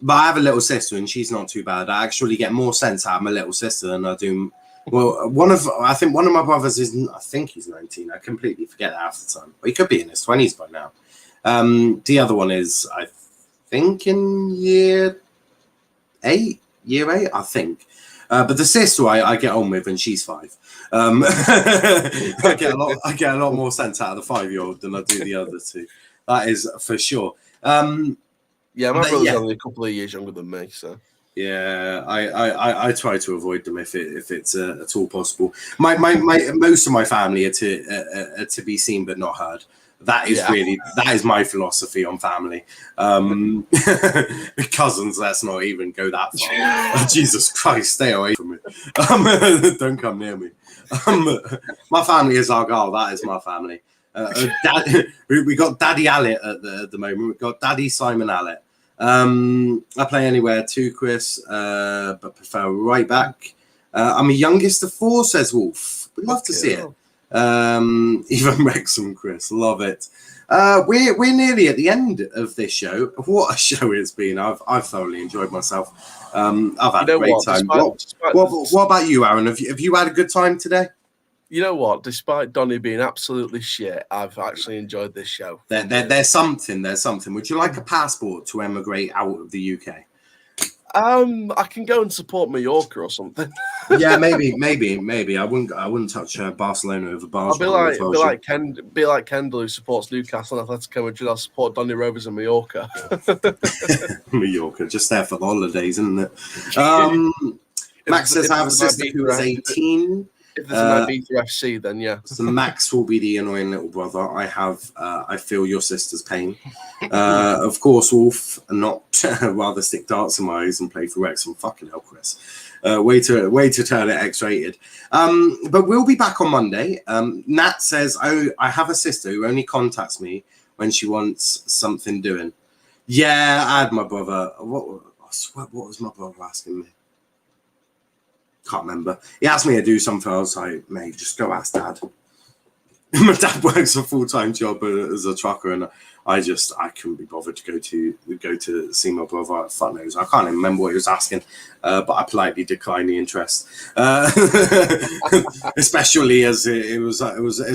A: But I have a little sister, and she's not too bad. I actually get more sense out of my little sister than I do. Well, I think one of my brothers is, I think he's 19. I completely forget that half the time. But he could be in his 20s by now. The other one is, I think, in year 8, I think. But the sister I get on with, and she's 5. I get a lot more sense out of the 5-year-old than I do the other 2. That is for sure.
B: Yeah, my brother's only a couple of years younger than me, so
A: Yeah, I try to avoid them if it's at all possible. My most of my family are to be seen but not heard. That is my philosophy on family. Cousins, let's not even go that far. Oh, Jesus Christ, stay away from me. Don't come near me. My family is Argyle. That is my family. We got Daddy Allett at the moment. We've got Daddy Simon Allett. I play anywhere too, Chris, but prefer right back. I'm a youngest of 4, says Wolf. We'd love to see it. Even Wrexham, Chris, love it. We're nearly at the end of this show. What a show it's been! I've thoroughly enjoyed myself. I've had a great time. What about you, Aaron? Have you had a good time today?
B: You know what? Despite Donny being absolutely shit, I've actually enjoyed this show.
A: There's something. Would you like a passport to emigrate out of the UK?
B: I can go and support Mallorca or something.
A: Yeah, maybe. I wouldn't touch Barcelona over Barcelona.
B: I'll be like Kendall, who supports Newcastle and Atletico Madrid. I'll support Donny Rovers and Mallorca.
A: Mallorca, just there for the holidays, isn't it? Max says I have a sister who is 18.
B: If there's an Ibiza FC, then yeah.
A: So Max will be the annoying little brother. I feel your sister's pain. Of course, Wolf, not rather stick darts in my eyes and play for Wrexham. Fucking hell, Chris. Way to turn it X-rated. But we'll be back on Monday. Nat says, I have a sister who only contacts me when she wants something doing. Yeah, I had my brother. What was my brother asking me? Can't remember. He asked me to do something. I was like, mate, just go ask Dad. My dad works a full-time job as a trucker, and I couldn't be bothered to go to see my brother. Fuck knows. I can't even remember what he was asking, but I politely declined the interest, especially as it was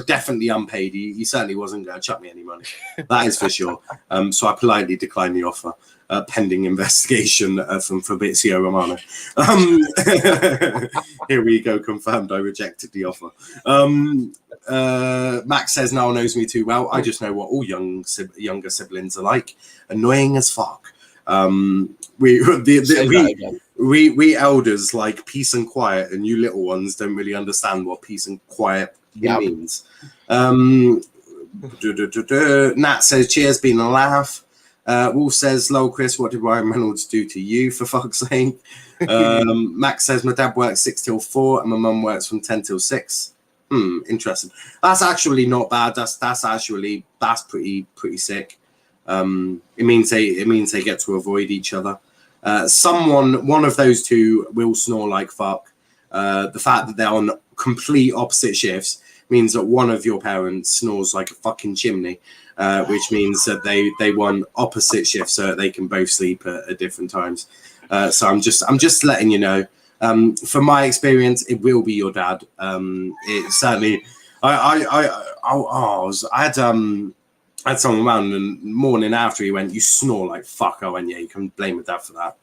A: definitely unpaid. He certainly wasn't going to chuck me any money. That is for sure. So I politely declined the offer. Pending investigation from Fabrizio Romano. Here we go, confirmed. I rejected the offer. Max says no one knows me too well. I just know what all younger siblings are like. Annoying as fuck. We elders like peace and quiet, and you little ones don't really understand what peace and quiet means. Nat says cheers, been a laugh. Wolf says, lol, Chris, what did Ryan Reynolds do to you, for fuck's sake? Max says, my dad works 6 till 4 and my mum works from 10 till 6. Interesting. That's actually not bad. That's pretty sick. It means they get to avoid each other. One of those two will snore like fuck. The fact that they're on complete opposite shifts means that one of your parents snores like a fucking chimney. Which means that they want opposite shifts so that they can both sleep at different times. So I'm just letting you know. From my experience, it will be your dad. It certainly. I had someone around and the morning after he went, you snore like fuck. I went, yeah, you can blame my dad for that.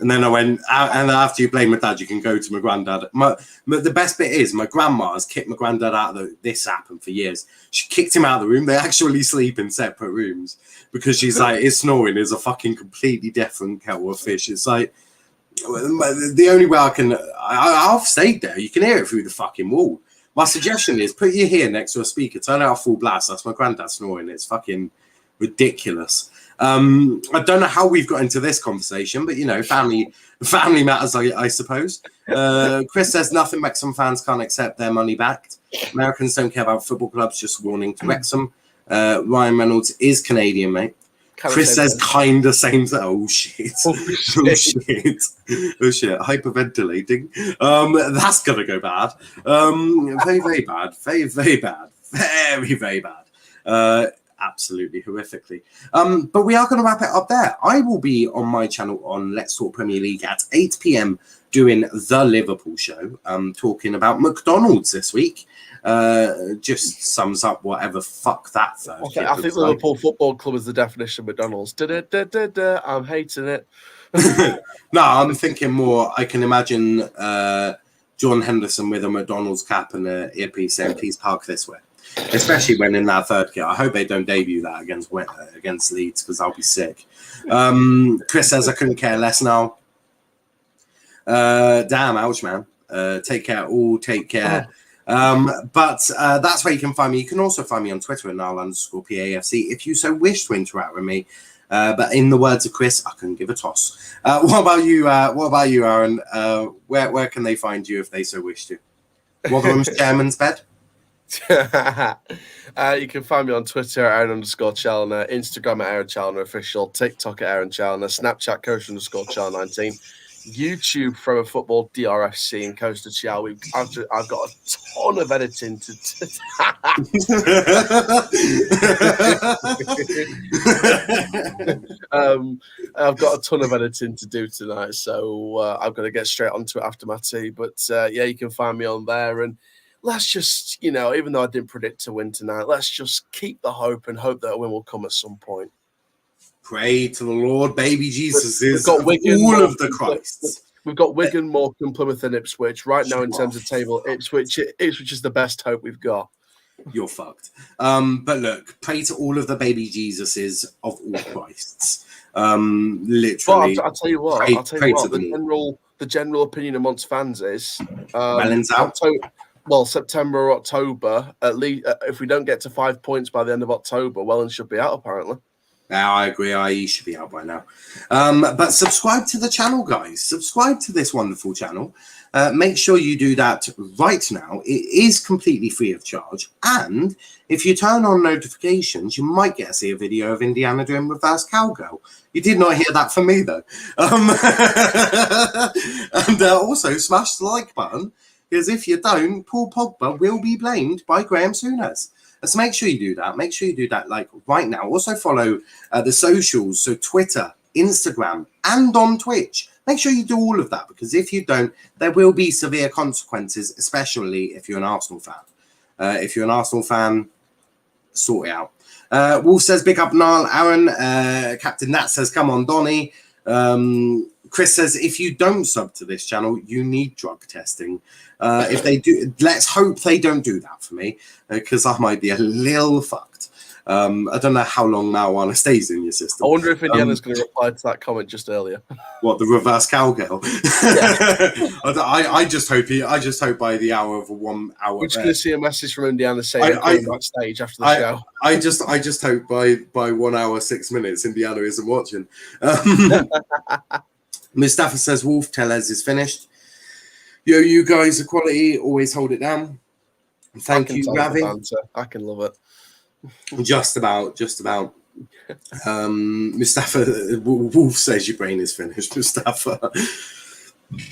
A: And then I went, and after you blame my dad, you can go to my granddad. The best bit is my grandma has kicked my granddad out of this happened for years. She kicked him out of the room. They actually sleep in separate rooms because she's like, his snoring is a fucking completely different kettle of fish. It's like, the only way I've stayed there. You can hear it through the fucking wall. My suggestion is put your ear next to a speaker, turn it off full blast. That's my granddad snoring. It's fucking ridiculous. I don't know how we've got into this conversation, but family matters, I suppose. Chris says nothing Wrexham fans can't accept their money back. Americans don't care about football clubs. Just warning to Wrexham. Ryan Reynolds is Canadian, mate. Chris says kind of same. Oh shit! Oh shit! Hyperventilating. That's gonna go bad. Very very bad. Very very bad. Very very bad. Absolutely horrifically. But we are going to wrap it up there. I will be on my channel on Let's Talk Premier League at 8 p.m. doing the Liverpool show, talking about McDonald's this week. Just sums up whatever fuck that third.
B: Okay, I think Liverpool Football Club is the definition of McDonald's. I'm hating it.
A: No, I'm thinking more. I can imagine John Henderson with a McDonald's cap and an earpiece saying, please park this way. Especially when in that third kit. I hope they don't debut that against Leeds because I'll be sick. Chris says I couldn't care less now. Damn, ouch, man. Take care, all take care. But that's where you can find me. You can also find me on Twitter at @Niall_PAFC if you so wish to interact with me. But in the words of Chris, I couldn't give a toss. What about you? What about you, Aaron? Where can they find you if they so wish to? Rotherham's chairman's bed.
B: You can find me on Twitter at Aaron_Challoner, Instagram at Aaron Challoner Official, TikTok at Aaron Challoner, Snapchat Coach_Challoner19, YouTube from a football DRFC and Coast to Chow. I've got a ton of editing to I've got a ton of editing to do tonight, so I've got to get straight onto it after my tea. But yeah, you can find me on there, and let's just, even though I didn't predict to win tonight, let's just keep the hope and hope that a win will come at some point.
A: Pray to the Lord, baby Jesus is all of the Christs.
B: We've got Wigan, Morecambe, Plymouth and Ipswich. Right now, in terms of table, Ipswich is the best hope we've got.
A: You're fucked. But look, pray to all of the baby Jesuses of all Christs. Literally.
B: But I'll tell you what. The general opinion amongst fans is
A: Wellens out.
B: September or October, at least if we don't get to 5 points by the end of October, Wellens should be out apparently.
A: Now, I agree. IE should be out by now. But subscribe to the channel, guys. Subscribe to this wonderful channel. Make sure you do that right now. It is completely free of charge. And if you turn on notifications, you might get to see a video of Indiana doing reverse cowgirl. You did not hear that from me, though. And also smash the like button, because if you don't, Paul Pogba will be blamed by Graham Souness. So make sure you do that. Make sure you do that like right now. Also follow the socials, so Twitter, Instagram, and on Twitch. Make sure you do all of that, because if you don't, there will be severe consequences, especially if you're an Arsenal fan. If you're an Arsenal fan, sort it out. Wolf says, big up Niall. Aaron, Captain Nat says, come on, Donny. Chris says, if you don't sub to this channel, you need drug testing. If they do, let's hope they don't do that for me, because I might be a little fucked. I don't know how long marijuana stays in your system.
B: I wonder if Indiana's going to reply to that comment just earlier.
A: What, the reverse cowgirl? Yeah. I just hope by the hour of 1 hour.
B: We're just going to see a message from Indiana saying I'm backstage after the show.
A: I just hope by 1 hour 6 minutes Indiana isn't watching. Mustafa says Wolf Tellez is finished. Yo, you guys are quality. Always hold it down. Thank you, Ravi.
B: I can love it.
A: Just about. Mustafa, Wolf says your brain is finished, Mustafa.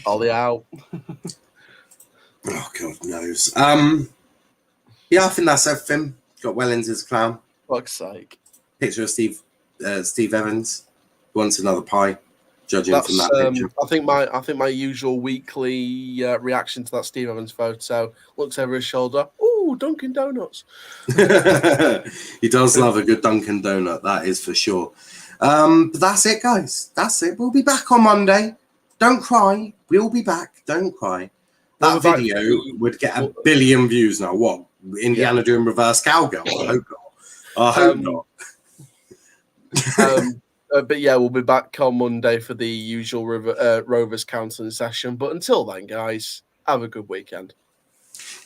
B: Ollie out.
A: Oh, God knows. Yeah, I think that's everything. Got Wellens as a clown.
B: Fuck's sake.
A: Picture of Steve Evans. Wants another pie. Judging from that picture.
B: I think my usual weekly reaction to that Steve Evans photo, looks over his shoulder. Ooh, Dunkin' Donuts.
A: He does love a good Dunkin' Donut, that is for sure. But that's it, guys. That's it. We'll be back on Monday. Don't cry. We'll be back. Don't cry. That video would get 1 billion views now. What? Indiana doing reverse cowgirl? I hope not. I hope not.
B: But yeah, we'll be back on Monday for the usual Rovers counselling session. But until then, guys, have a good weekend.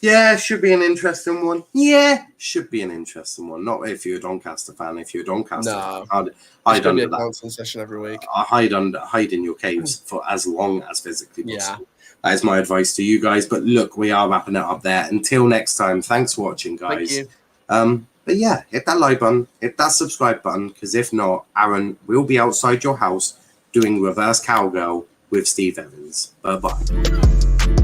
A: Yeah, should be an interesting one. Yeah, should be an interesting one. Not if you're a Doncaster fan. If you're a Doncaster fan, hide under that
B: counselling session every week.
A: Hide in your caves for as long as physically possible. Yeah. That is my advice to you guys. But look, we are wrapping it up there. Until next time, thanks for watching, guys.
B: Thank you.
A: But yeah, hit that like button, hit that subscribe button, because if not, Aaron will be outside your house doing reverse cowgirl with Steve Evans. Bye-bye.